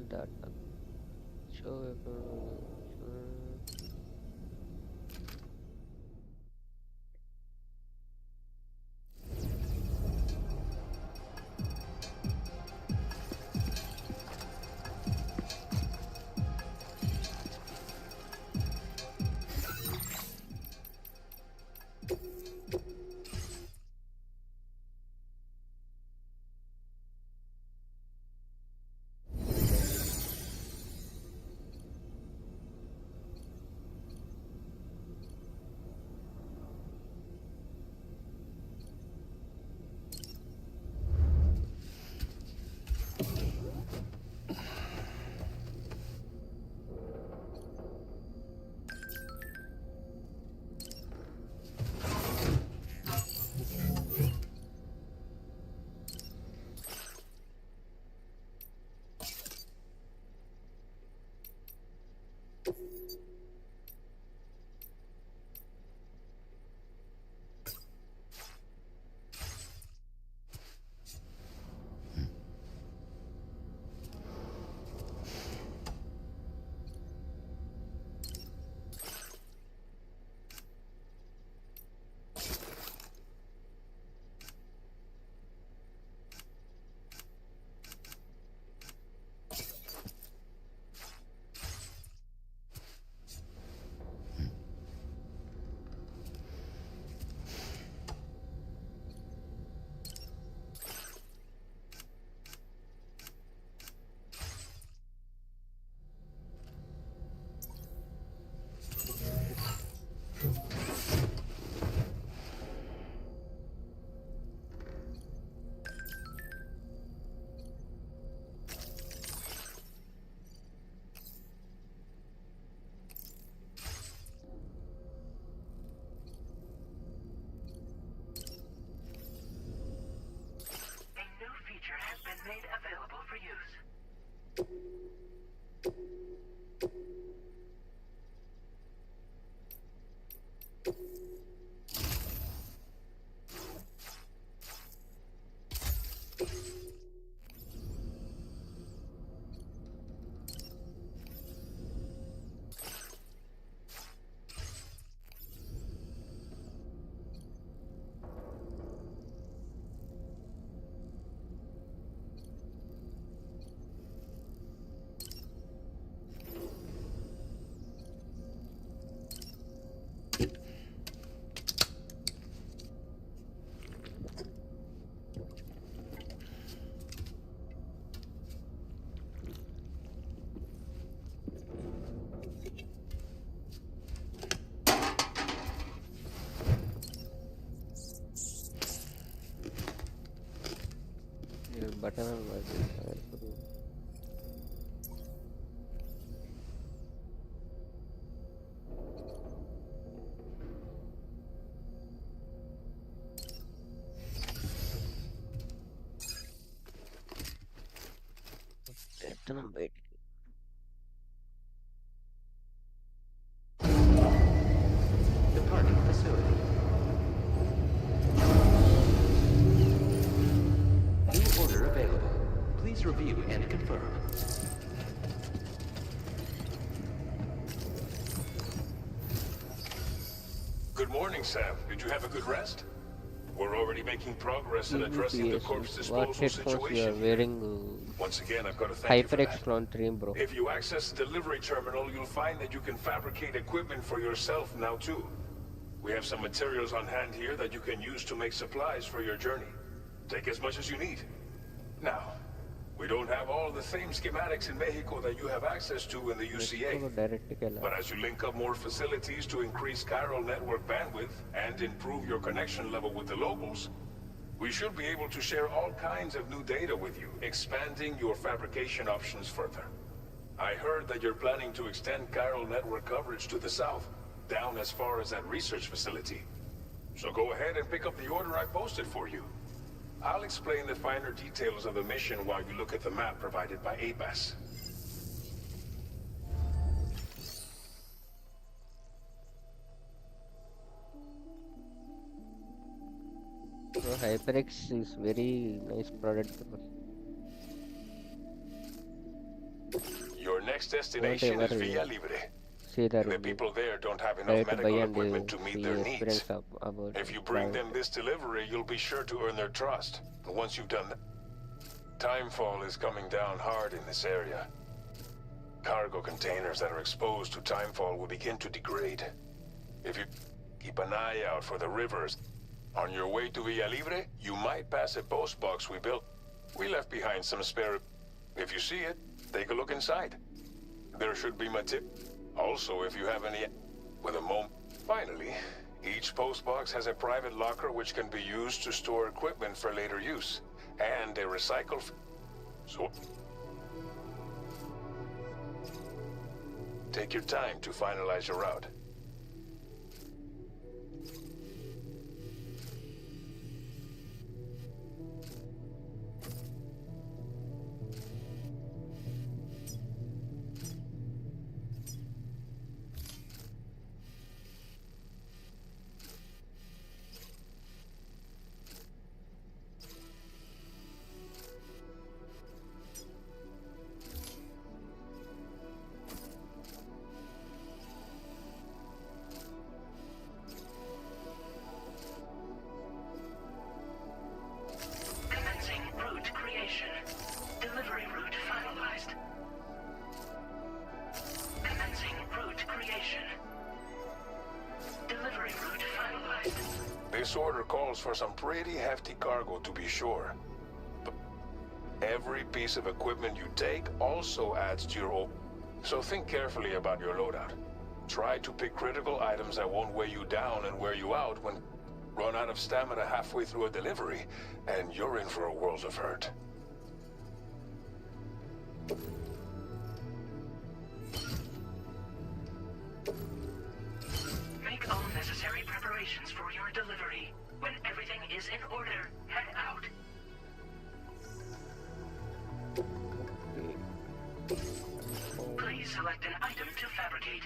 Tell that. Show. A new feature has been made available for use. Button Departing facility. New order available. Please review and confirm. Good morning, Sam. Did you have a good rest? We're already making progress in addressing the corpse what disposal headphones you are situation. wearing? Once again, I've got to thank you for HyperX that. Clone 3, bro. If you access the delivery terminal, you'll find that you can fabricate equipment for yourself now too. We have some materials on hand here that you can use to make supplies for your journey. Take as much as you need. Now, we don't have all the same schematics in Mexico that you have access to in the UCA. But as you link up more facilities to increase chiral network bandwidth and improve your connection level with the locals, we should be able to share all kinds of new data with you, expanding your fabrication options further. I heard that you're planning to extend chiral network coverage to the south, down as far as that research facility. So go ahead and pick up the order I posted for you. I'll explain the finer details of the mission while you look at the map provided by ABAS. So HyperX is very nice product. next destination is Villa Libre. see the The review. people there don't have Try enough to buy medical and equipment to meet see their experience needs. about If you bring them private. this delivery, you'll be sure to earn their trust. And once you've done that, timefall is coming down hard in this area. Cargo containers that are exposed to timefall will begin to degrade. If you keep an eye out for the rivers, on your way to Villa Libre, you might pass a post box we built. We left behind some spare. If you see it, take a look inside. There should be also, if you have any, with a moment. Finally, each post box has a private locker which can be used to store equipment for later use, and a recycle. So, take your time to finalize your route. Commencing route creation. Delivery route finalized. Commencing route creation. Delivery route finalized. This order calls for some pretty hefty cargo, to be sure. But every piece of equipment you take also adds to your own. So think carefully about your loadout. Try to pick critical items that won't weigh you down and wear you out when run out of stamina halfway through a delivery, and you're in for a world of hurt. Make all necessary preparations for your delivery. When everything is in order, head out. Please select an item to fabricate.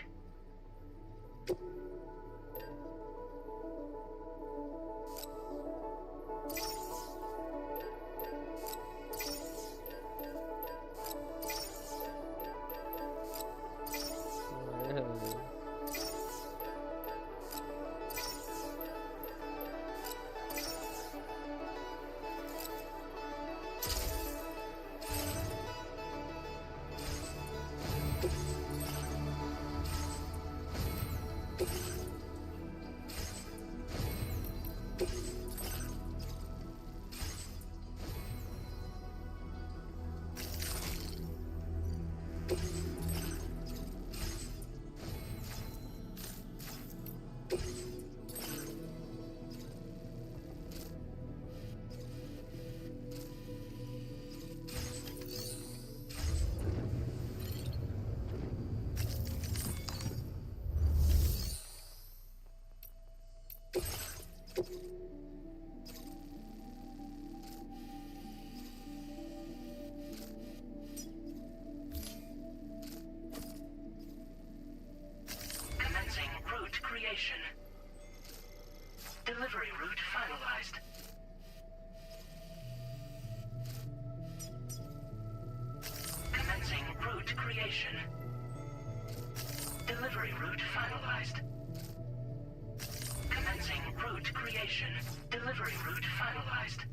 Commencing route creation. Delivery route finalized. Commencing route creation. Delivery route finalized. Commencing route creation. Delivery route finalized.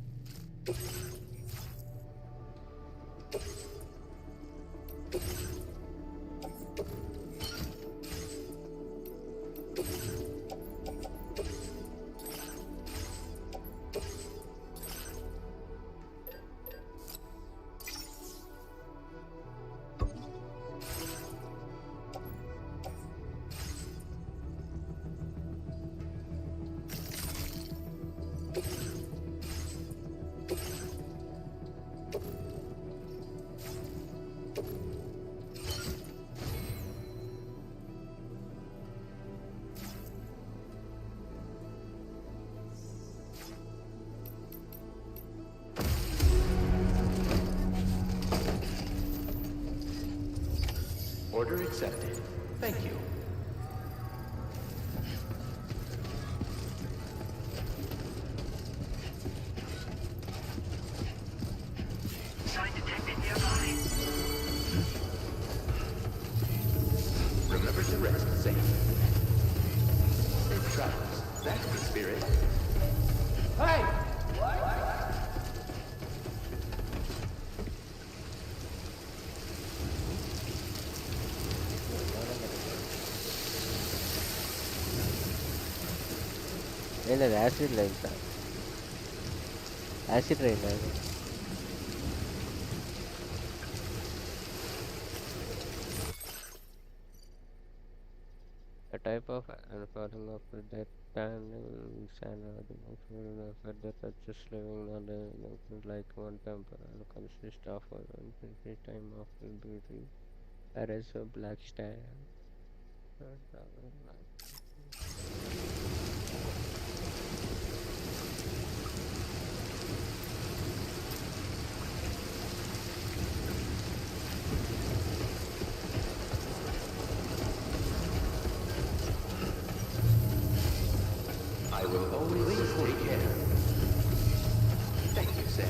Order accepted. Thank you. Sign detected nearby. spirit. Hey! ఏంటది acid lines acid rain అది a type of unfurling of the death standing standard the further touches living on the like one temple and consists of an infinite time of beauty whereas a black star I will only take care. Thank you, Sam.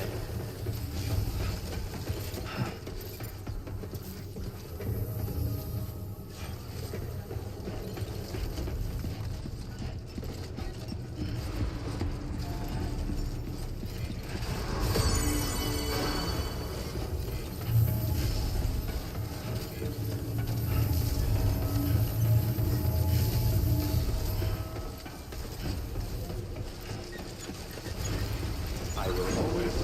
I will always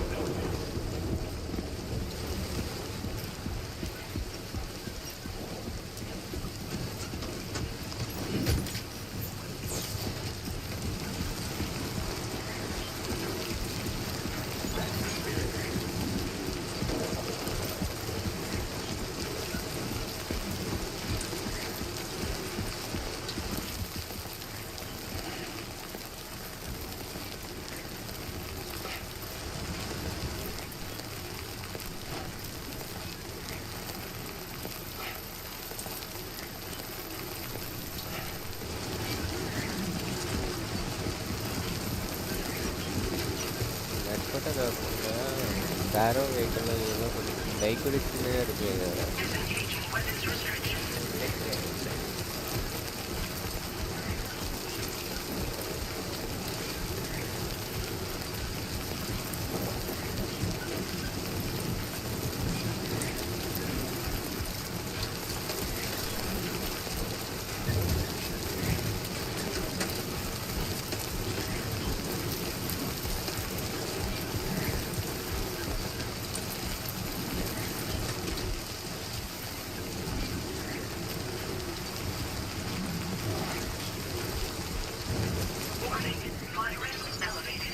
నడుచుకుంటే కాకుండా కారో vehicle ఏదో కొంచెం bike కూడా ఇచ్చిందే నడిపోయాయి కదా Disengaging weapons restriction. Warning, virus elevated.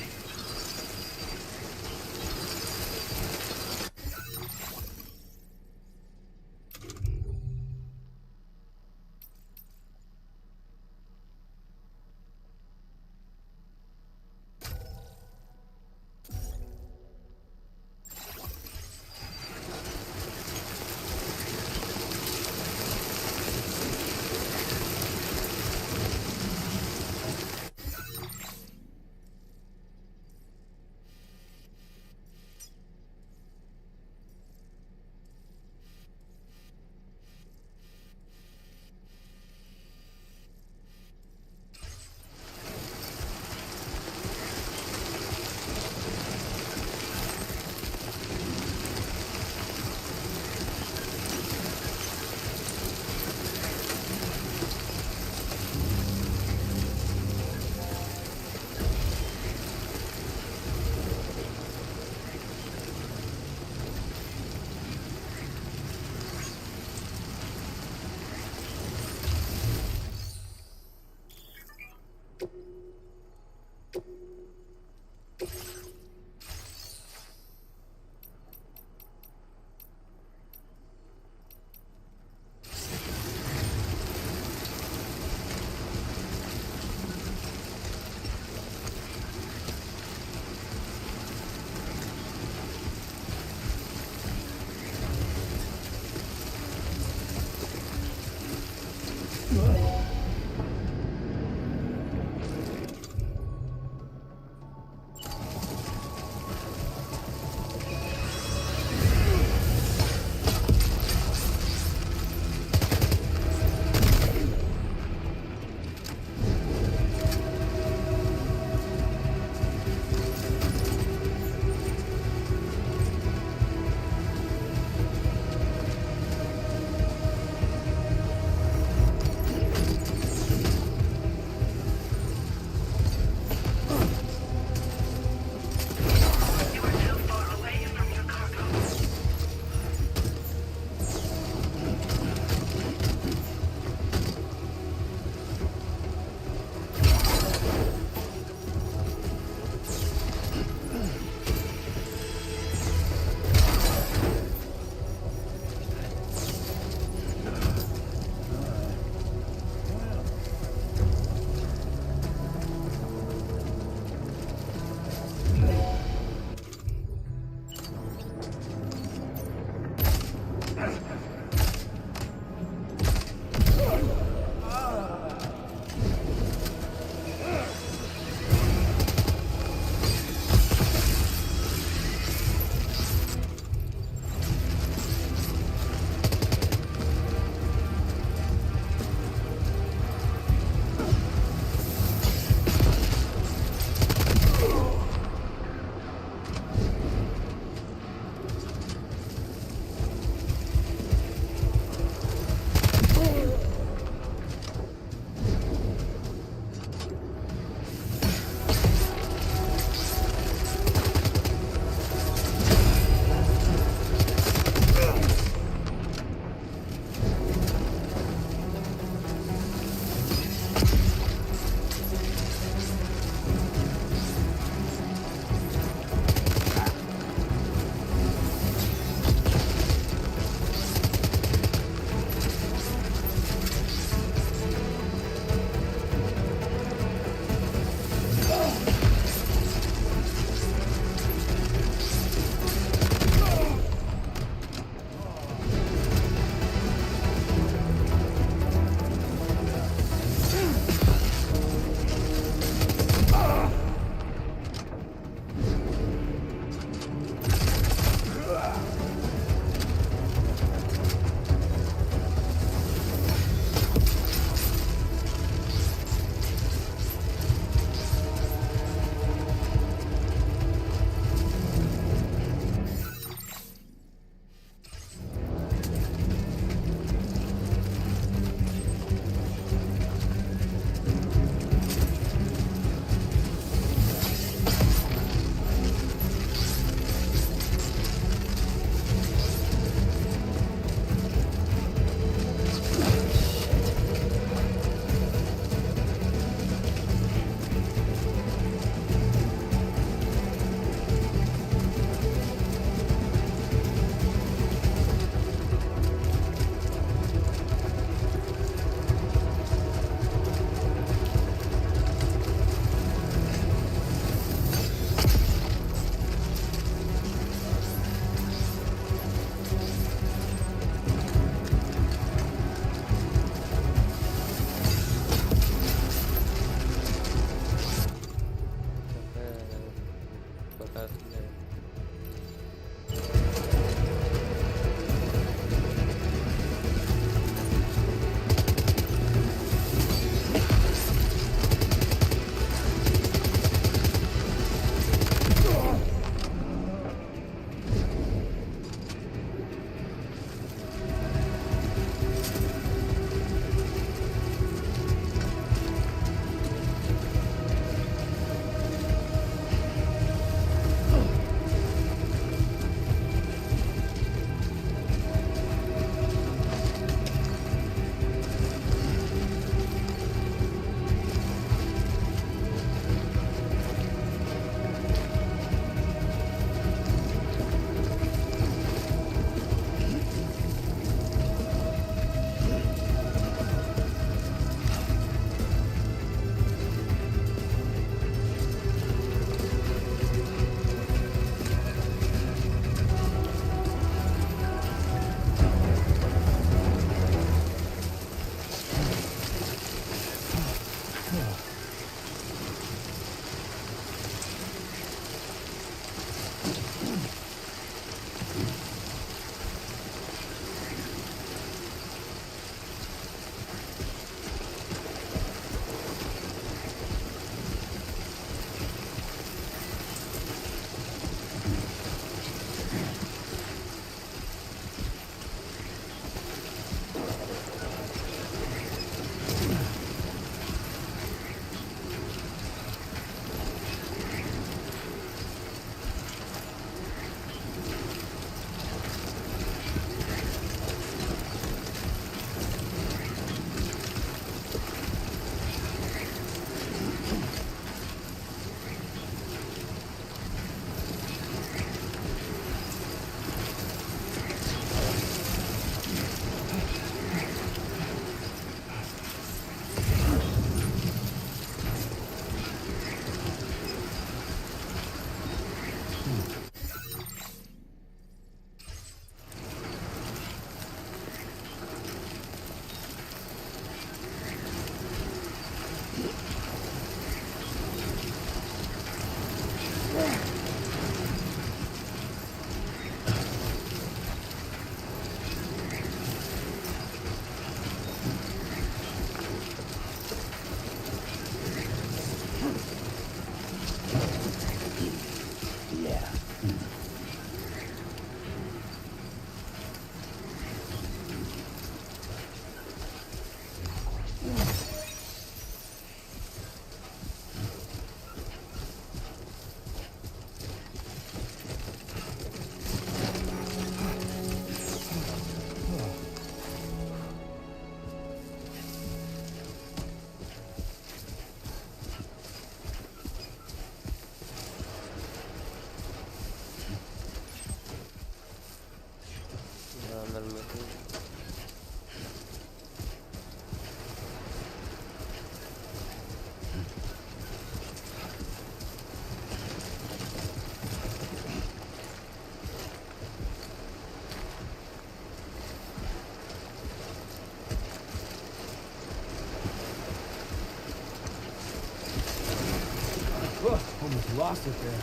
Almost lost it there.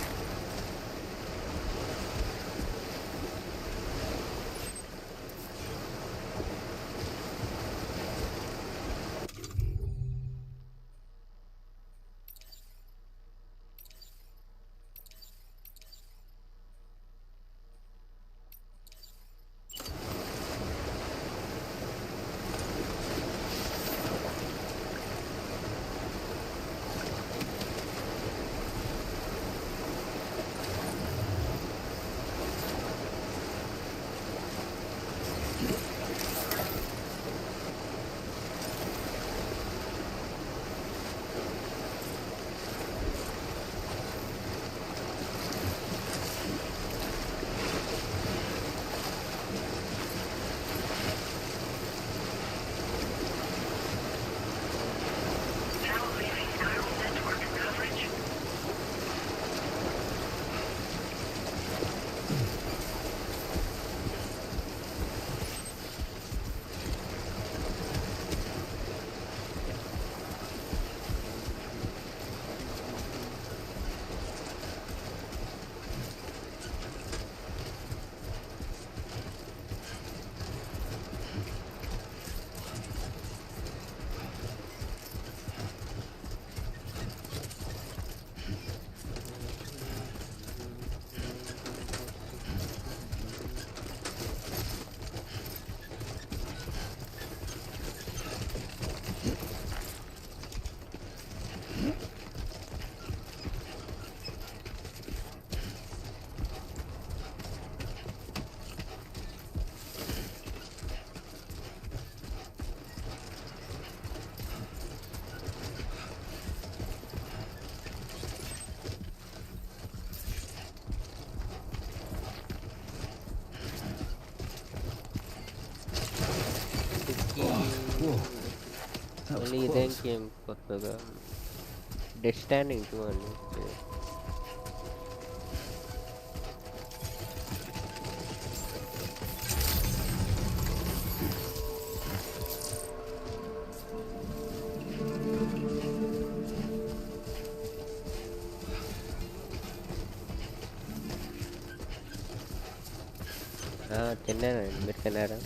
Now leaving chiral network coverage. Whoa. That was మళ్ళీ ఇదేం close. Game కొత్తగా డెత్ స్టాండింగ్ 2 అండి. తిన్నానండి, మీరు తిన్నారా?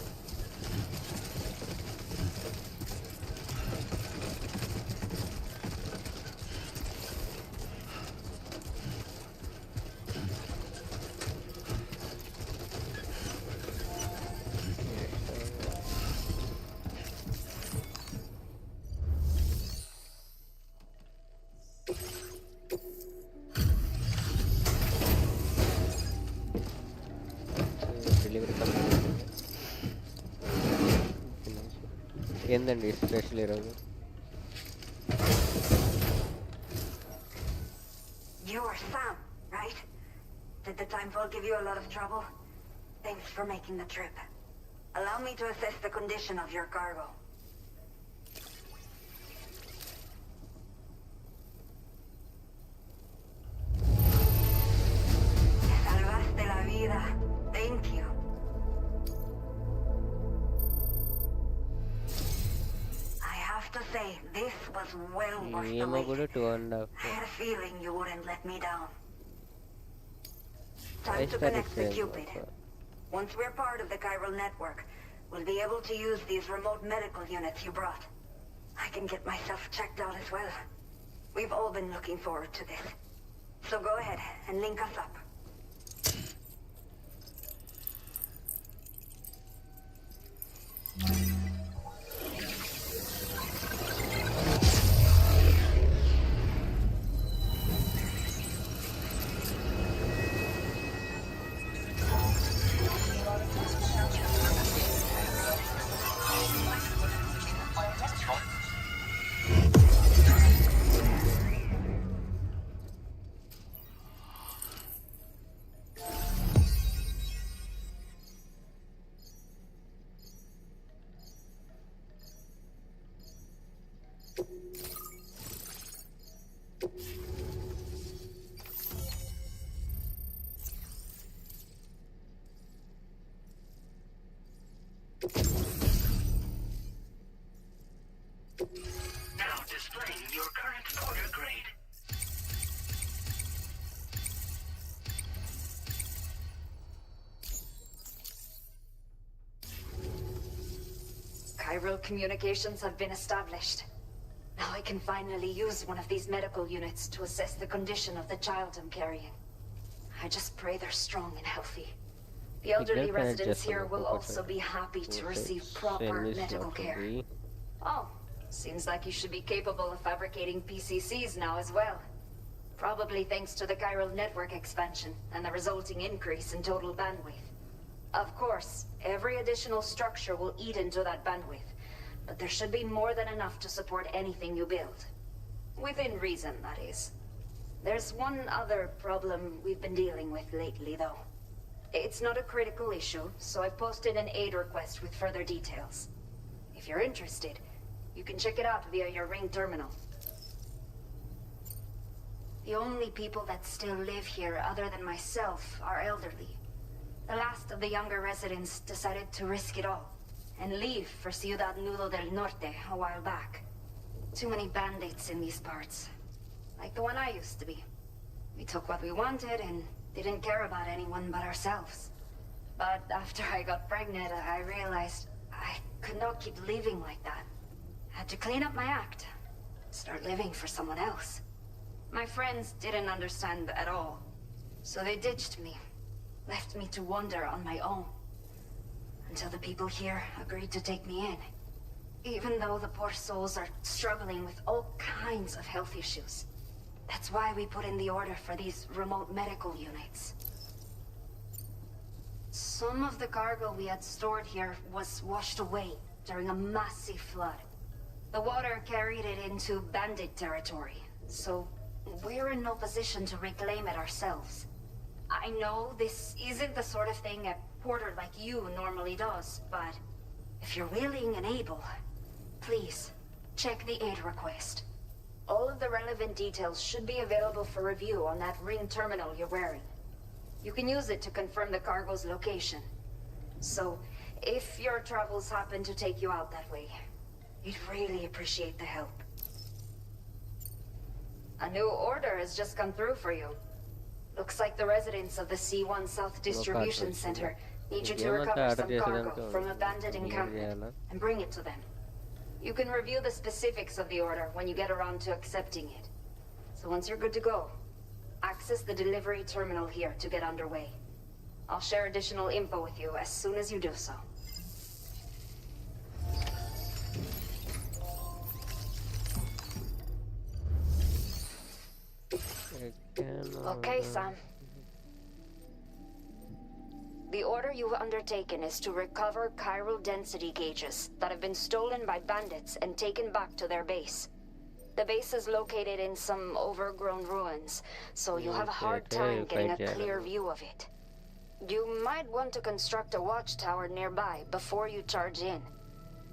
Delivery complete. ఏందండి స్పెషల్ ఈరోజు? You are Sam, right? Did the timefall give you a lot of trouble? Thanks for making the trip. Allow me to assess the condition of your cargo. Me salvaste la vida. Thank you. I have to say, this was well worth the ఏమో కూడా wait. 2.5 I had a feeling you wouldn't let me down. Time 5 to star connect the ఇచ్చేయండి Cupid. మాకు. Once we're part of the chiral network, we'll be able to use these remote medical units you brought. I can get myself checked out as well. We've all been looking forward to this. So go ahead and link us up. Chiral communications have been established. Now I can finally use one of these medical units to assess the condition of the child I'm carrying. I just pray they're strong and healthy. The elderly residents here will also be happy to receive proper medical care. Oh, seems like you should be capable of fabricating PCCs now as well. Probably thanks to the chiral network expansion and the resulting increase in total bandwidth. Of course, every additional structure will eat into that bandwidth, but there should be more than enough to support anything you build. Within reason, that is. There's one other problem we've been dealing with lately, though. It's not a critical issue, so I've posted an aid request with further details. If you're interested, you can check it out via your ring terminal. The only people that still live here other than myself are elderly. The last of the younger residents decided to risk it all and leave for Ciudad Nudo del Norte a while back. Too many bandits in these parts. Like the one I used to be. We took what we wanted and didn't care about anyone but ourselves. But after I got pregnant, I realized I could not keep living like that. Had to clean up my act. Start living for someone else. My friends didn't understand at all. So they ditched me. Left me to wander on my own. Until the people here agreed to take me in. Even though the poor souls are struggling with all kinds of health issues. That's why we put in the order for these remote medical units. Some of the cargo we had stored here was washed away during a massive flood. The water carried it into bandit territory, so we're in no position to reclaim it ourselves. I know this isn't the sort of thing a porter like you normally does, but if you're willing and able, please check the aid request. All of the relevant details should be available for review on that ring terminal you're wearing. You can use it to confirm the cargo's location. So, if your travels happen to take you out that way, we'd really appreciate the help. A new order has just come through for you. Looks like the residents of the C1 South Distribution Center need you to recover some cargo from a bandit encampment and bring it to them. You can review the specifics of the order when you get around to accepting it. So once you're good to go, access the delivery terminal here to get underway. I'll share additional info with you as soon as you do so. Okay, Sam. The order you've undertaken is to recover chiral density gauges that have been stolen by bandits and taken back to their base. The base is located in some overgrown ruins, so you'll have a hard time getting a clear view of it. You might want to construct a watchtower nearby before you charge in.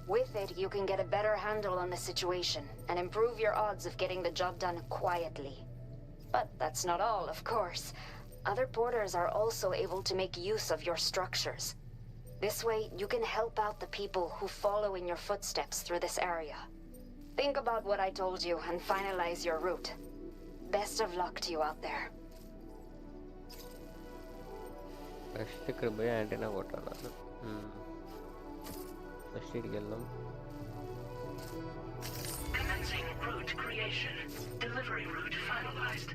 With it, you can get a better handle on the situation and improve your odds of getting the job done quietly. But that's not all, of course. Other porters are also able to make use of your structures. This way, you can help out the people who follow in your footsteps through this area. Think about what I told you and finalize your route. Best of luck to you out there. First ఇక్కడ పోయి antenna కొట్టాలి. First ఇక్కడికి వెళ్దాం. Commencing route creation. Delivery route finalized.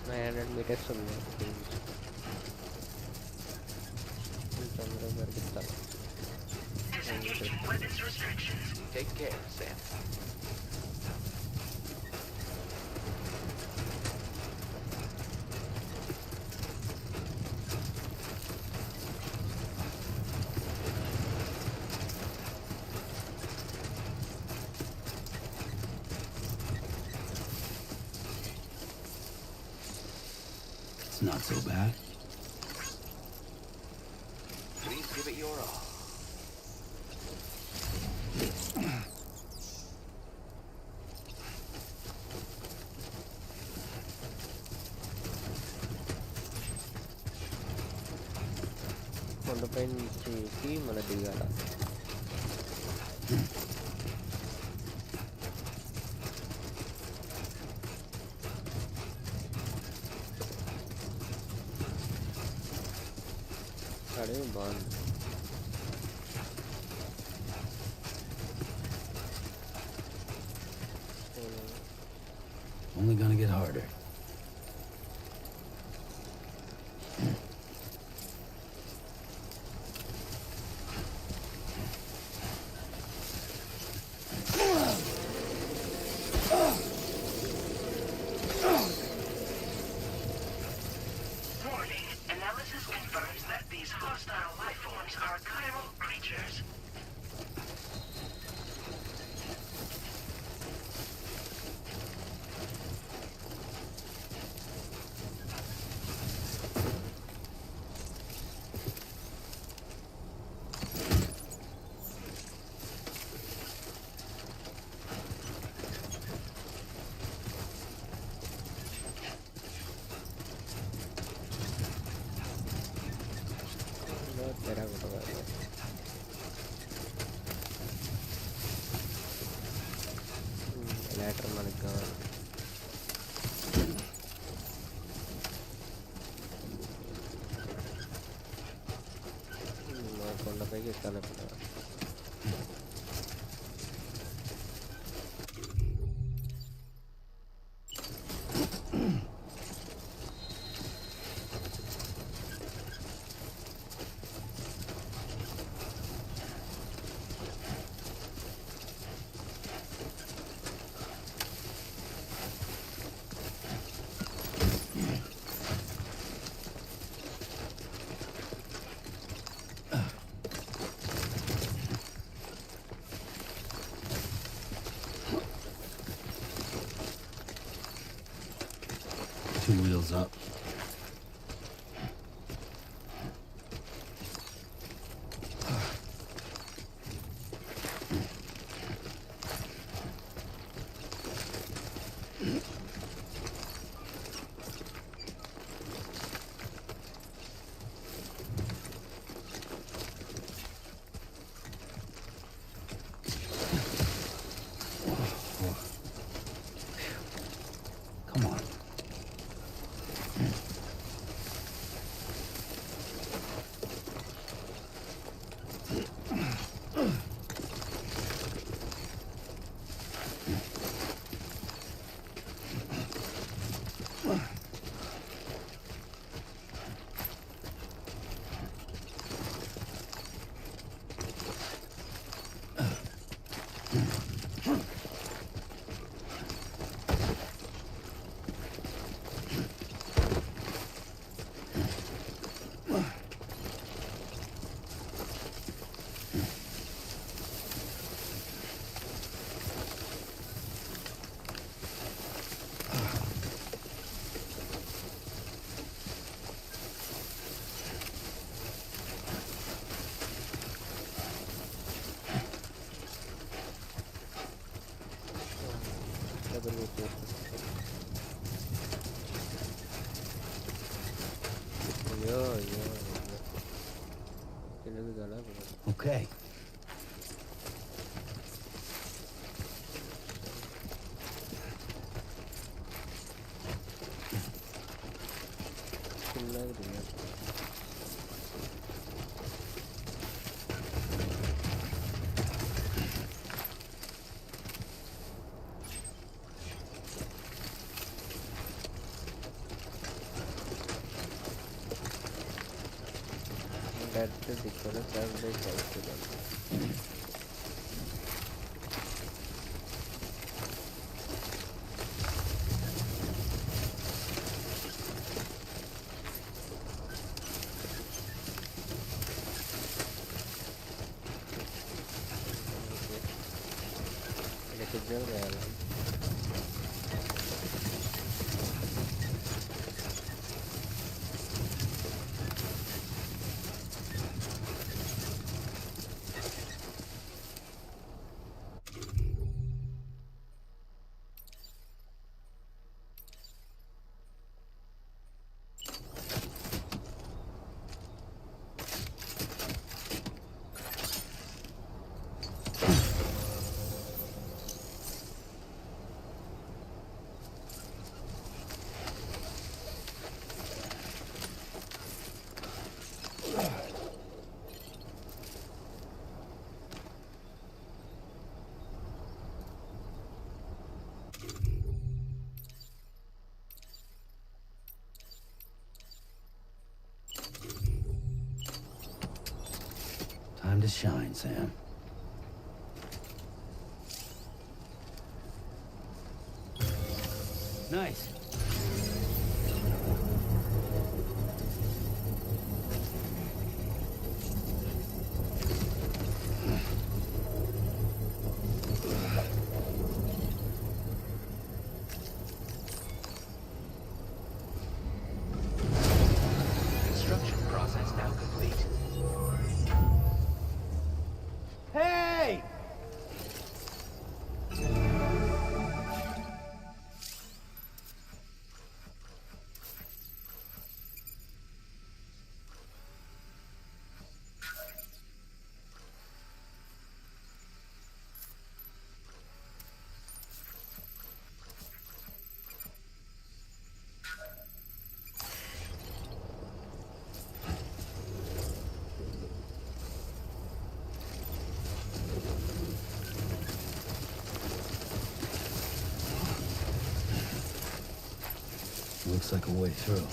900 meters ఉన్నాయి. తొందరగా పరిగెత్తాలి. Disengaging weapons restrictions. Take care, Sam. It's not so bad. Please give it your all. కొండపై నుంచి ఎక్కి మన దిగాల. అడవి బాగుంది. Only gonna get harder. Warning. Analysis confirms that these hostile life forms are chiral creatures. తెర కొట్టగా లేటర్ మనకు కావాలి. కొండపైకి ఎక్కాలి ఇప్పుడు. Two wheels up. Come on. అయ్యో అయ్యో తెలుగు కదా. Okay. చిన్నది దిగా. enter the decoder served by self to them. Ini kecil ya. Time to shine, Sam. Nice. Construction process now complete. Hey! Looks like a way through.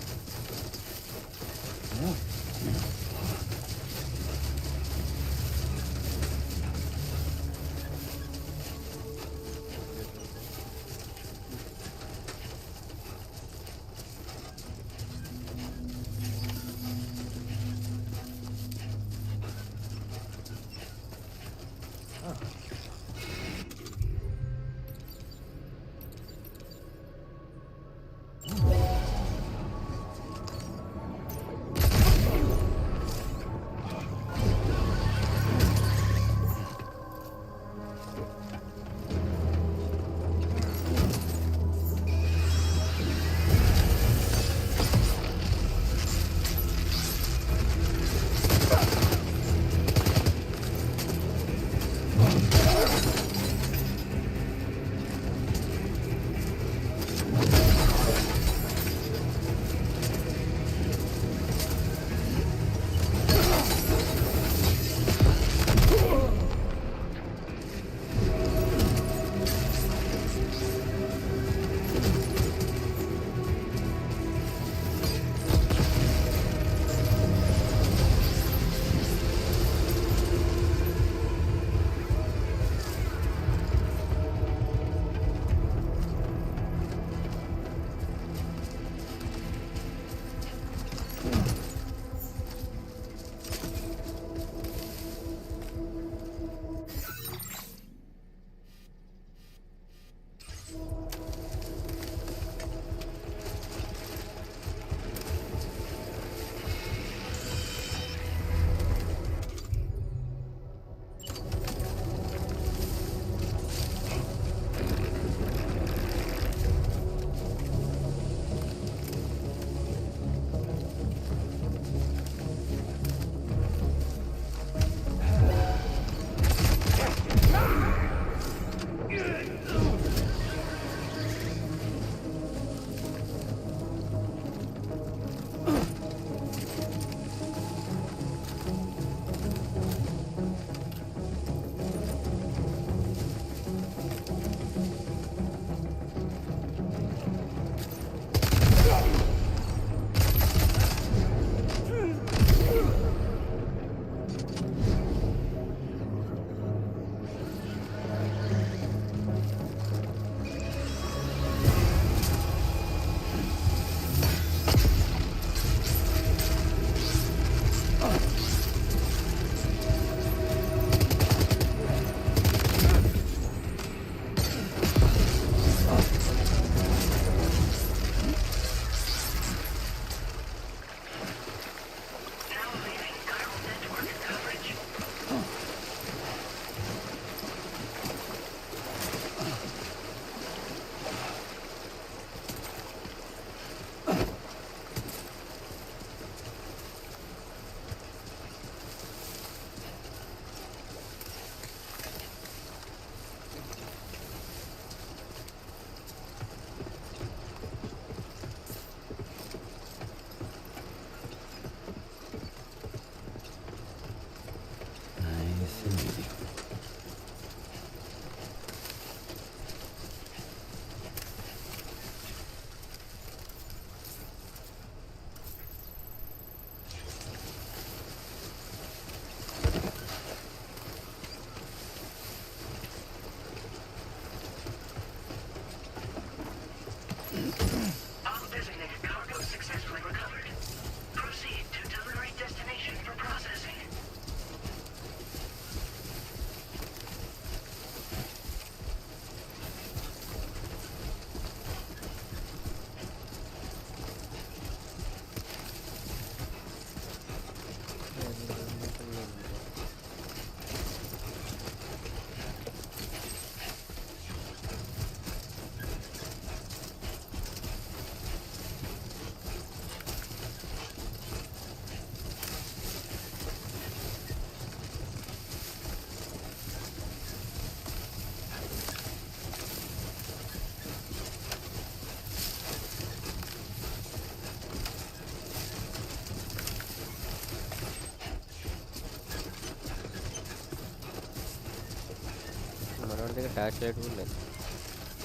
Torch light కూడా లేదు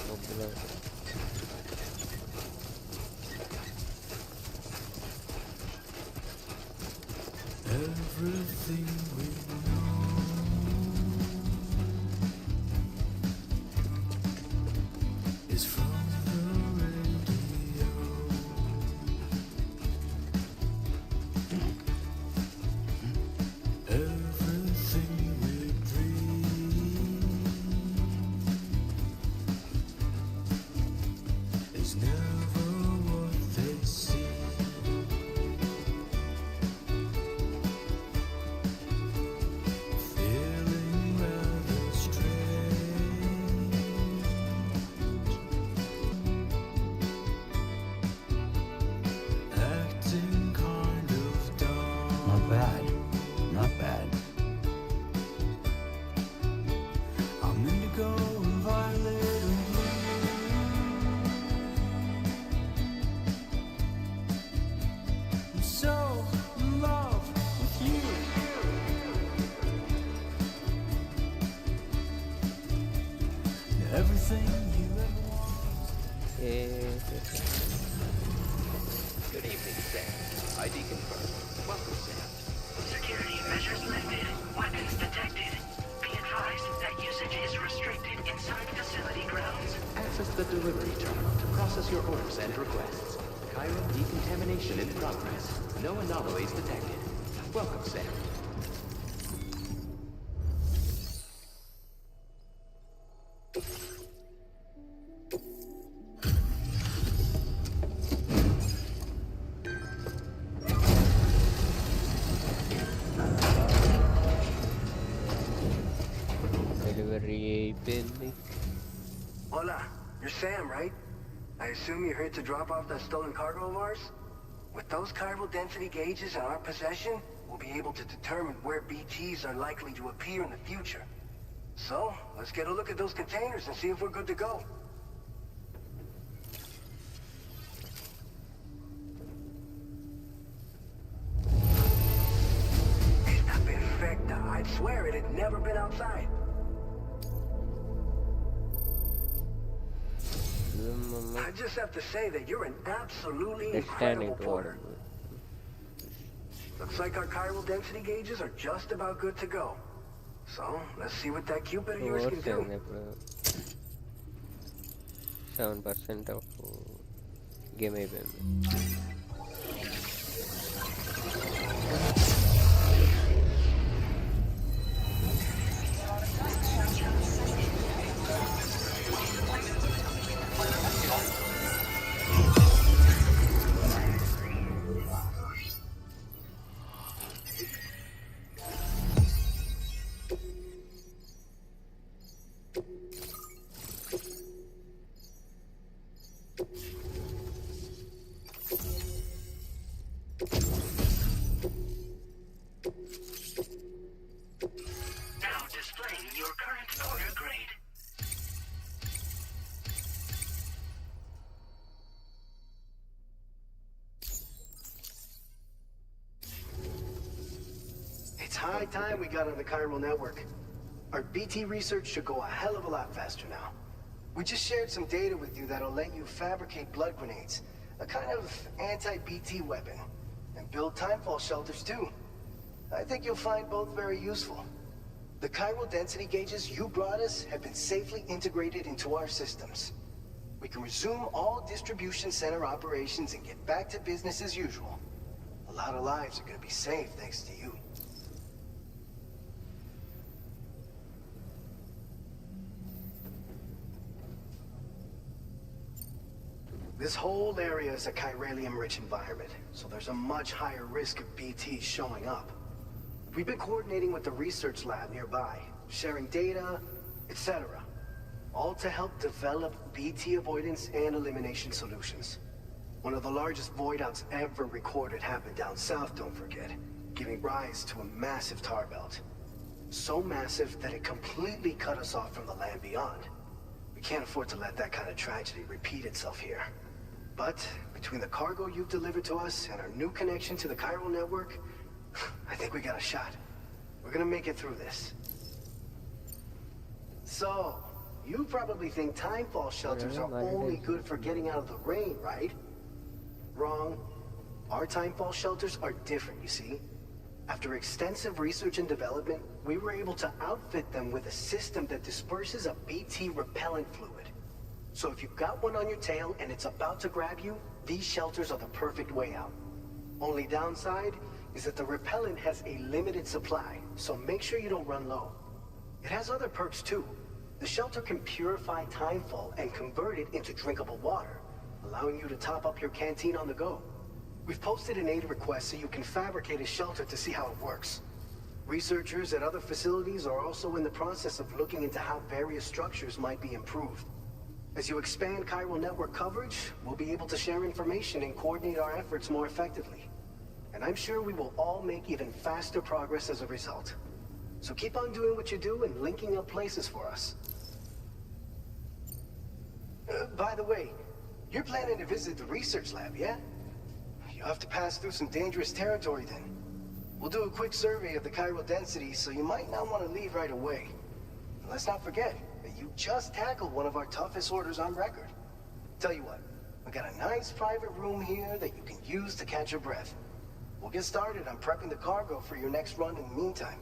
మబ్బులో. Everything we is from the radio. Everything we dream is never what they seem. Feeling rather strange. Acting kind of dumb. Not bad. Not bad. I'm indigo and violet and blue. I'm so in love with you. Everything you ever wanted. Good evening, Sam. ID confirmed. Welcome, Sam. Security measures lifted. Weapons detected. Be advised that usage is restricted inside facility grounds. Access the delivery terminal to process your orders and requests. Chiron decontamination in progress. No anomalies detected. Welcome, Sam. Delivery అయిపోయింది. Hola, you're Sam, right? I assume you're here to drop off that stolen cargo of ours? With those chiral density gauges in our possession, we'll be able to determine where BTs are likely to appear in the future. So, let's get a look at those containers and see if we're good to go. Está perfecta. I'd swear it had never been outside. I just have to say that you're an absolutely Death Stranding incredible to porter. order. Looks like our chiral density gauges are just about good to go. So, let's see what that Cupid of yours can do. Overs ఇప్పుడు 7% of game అయిపోయింది. Now displaying your current order grade. It's high time we got on the chiral network. Our BT research should go a hell of a lot faster now. We just shared some data with you that'll let you fabricate blood grenades, a kind of anti-BT weapon, and build timefall shelters too. I think you'll find both very useful. The chiral density gauges you brought us have been safely integrated into our systems. We can resume all distribution center operations and get back to business as usual. A lot of lives are gonna be saved thanks to you. This whole area is a chiralium-rich environment, so there's a much higher risk of BTs showing up. We've been coordinating with the research lab nearby, sharing data, etc. All to help develop BT avoidance and elimination solutions. One of the largest void-outs ever recorded happened down south, don't forget, giving rise to a massive tar belt. So massive that it completely cut us off from the land beyond. We can't afford to let that kind of tragedy repeat itself here. But between the cargo you've delivered to us and our new connection to the chiral network, I think we got a shot. We're gonna make it through this. So, You probably think timefall shelters are only good for getting out of the rain, right? Wrong. Our timefall shelters are different, you see. After extensive research and development, we were able to outfit them with a system that disperses a BT repellent fluid. So if you've got one on your tail and it's about to grab you, these shelters are the perfect way out. Only downside is that the repellent has a limited supply, so make sure you don't run low. It has other perks too. The shelter can purify timefall and convert it into drinkable water, allowing you to top up your canteen on the go. We've posted an aid request so you can fabricate a shelter to see how it works. Researchers at other facilities are also in the process of looking into how various structures might be improved. As you expand chiral network coverage, we'll be able to share information and coordinate our efforts more effectively. And I'm sure we will all make even faster progress as a result. So keep on doing what you do and linking up places for us. By the way, you're planning to visit the research lab, yeah? You'll have to pass through some dangerous territory then. We'll do a quick survey of the chiral density, so you might not want to leave right away. And let's not forget that you just tackled one of our toughest orders on record. Tell you what, we got a nice private room here that you can use to catch your breath. We'll get started on prepping the cargo for your next run in the meantime.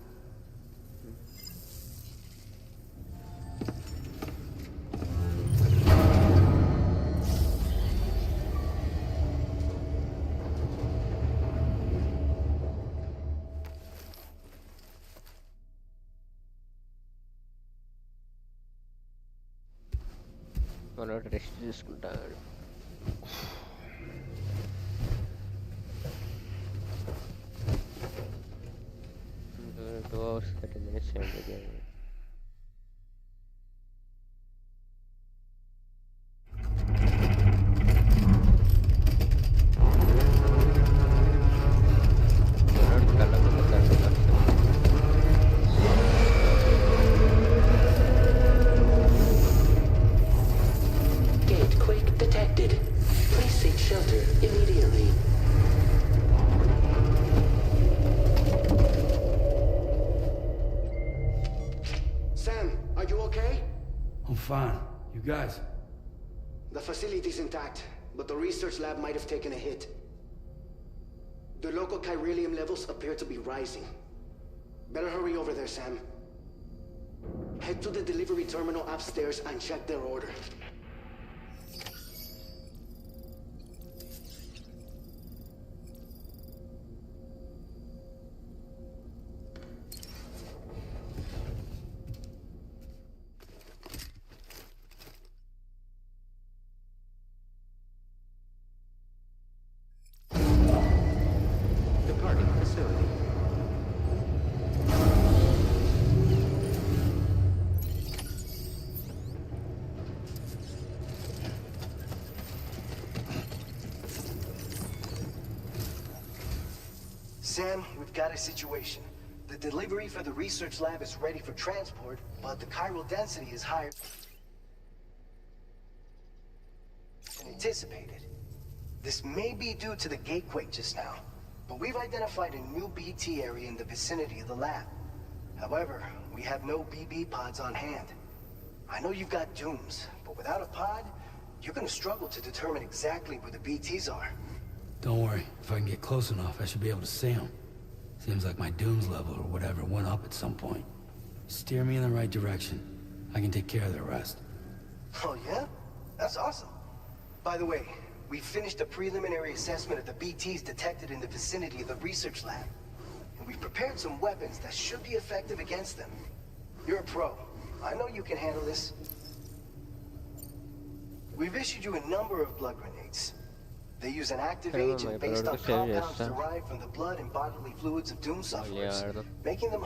మనోడు rest తీసుకుంటాడు. 2 hours 30 minutes end the game. Guys. The facility's intact, but the research lab might have taken a hit. The local chiralium levels appear to be rising. Better hurry over there, Sam. Head to the delivery terminal upstairs and check their order. Sam, we've got a situation. The delivery for the research lab is ready for transport, but the chiral density is higher than anticipated. This may be due to the gatequake just now, but we've identified a new BT area in the vicinity of the lab. However, we have no BB pods on hand. I know you've got dooms, but without a pod, you're gonna struggle to determine exactly where the BTs are. Don't worry. If I can get close enough, I should be able to see them. Seems like my dooms level or whatever went up at some point. Steer me in the right direction. I can take care of the rest. Oh, yeah? That's awesome. By the way, we finished a preliminary assessment of the BTs detected in the vicinity of the research lab. And we've prepared some weapons that should be effective against them. You're a pro. I know you can handle this. We've issued you a number of blood grenades. They use an active agent based on compounds derived from the blood and bodily fluids of doom sufferers, making them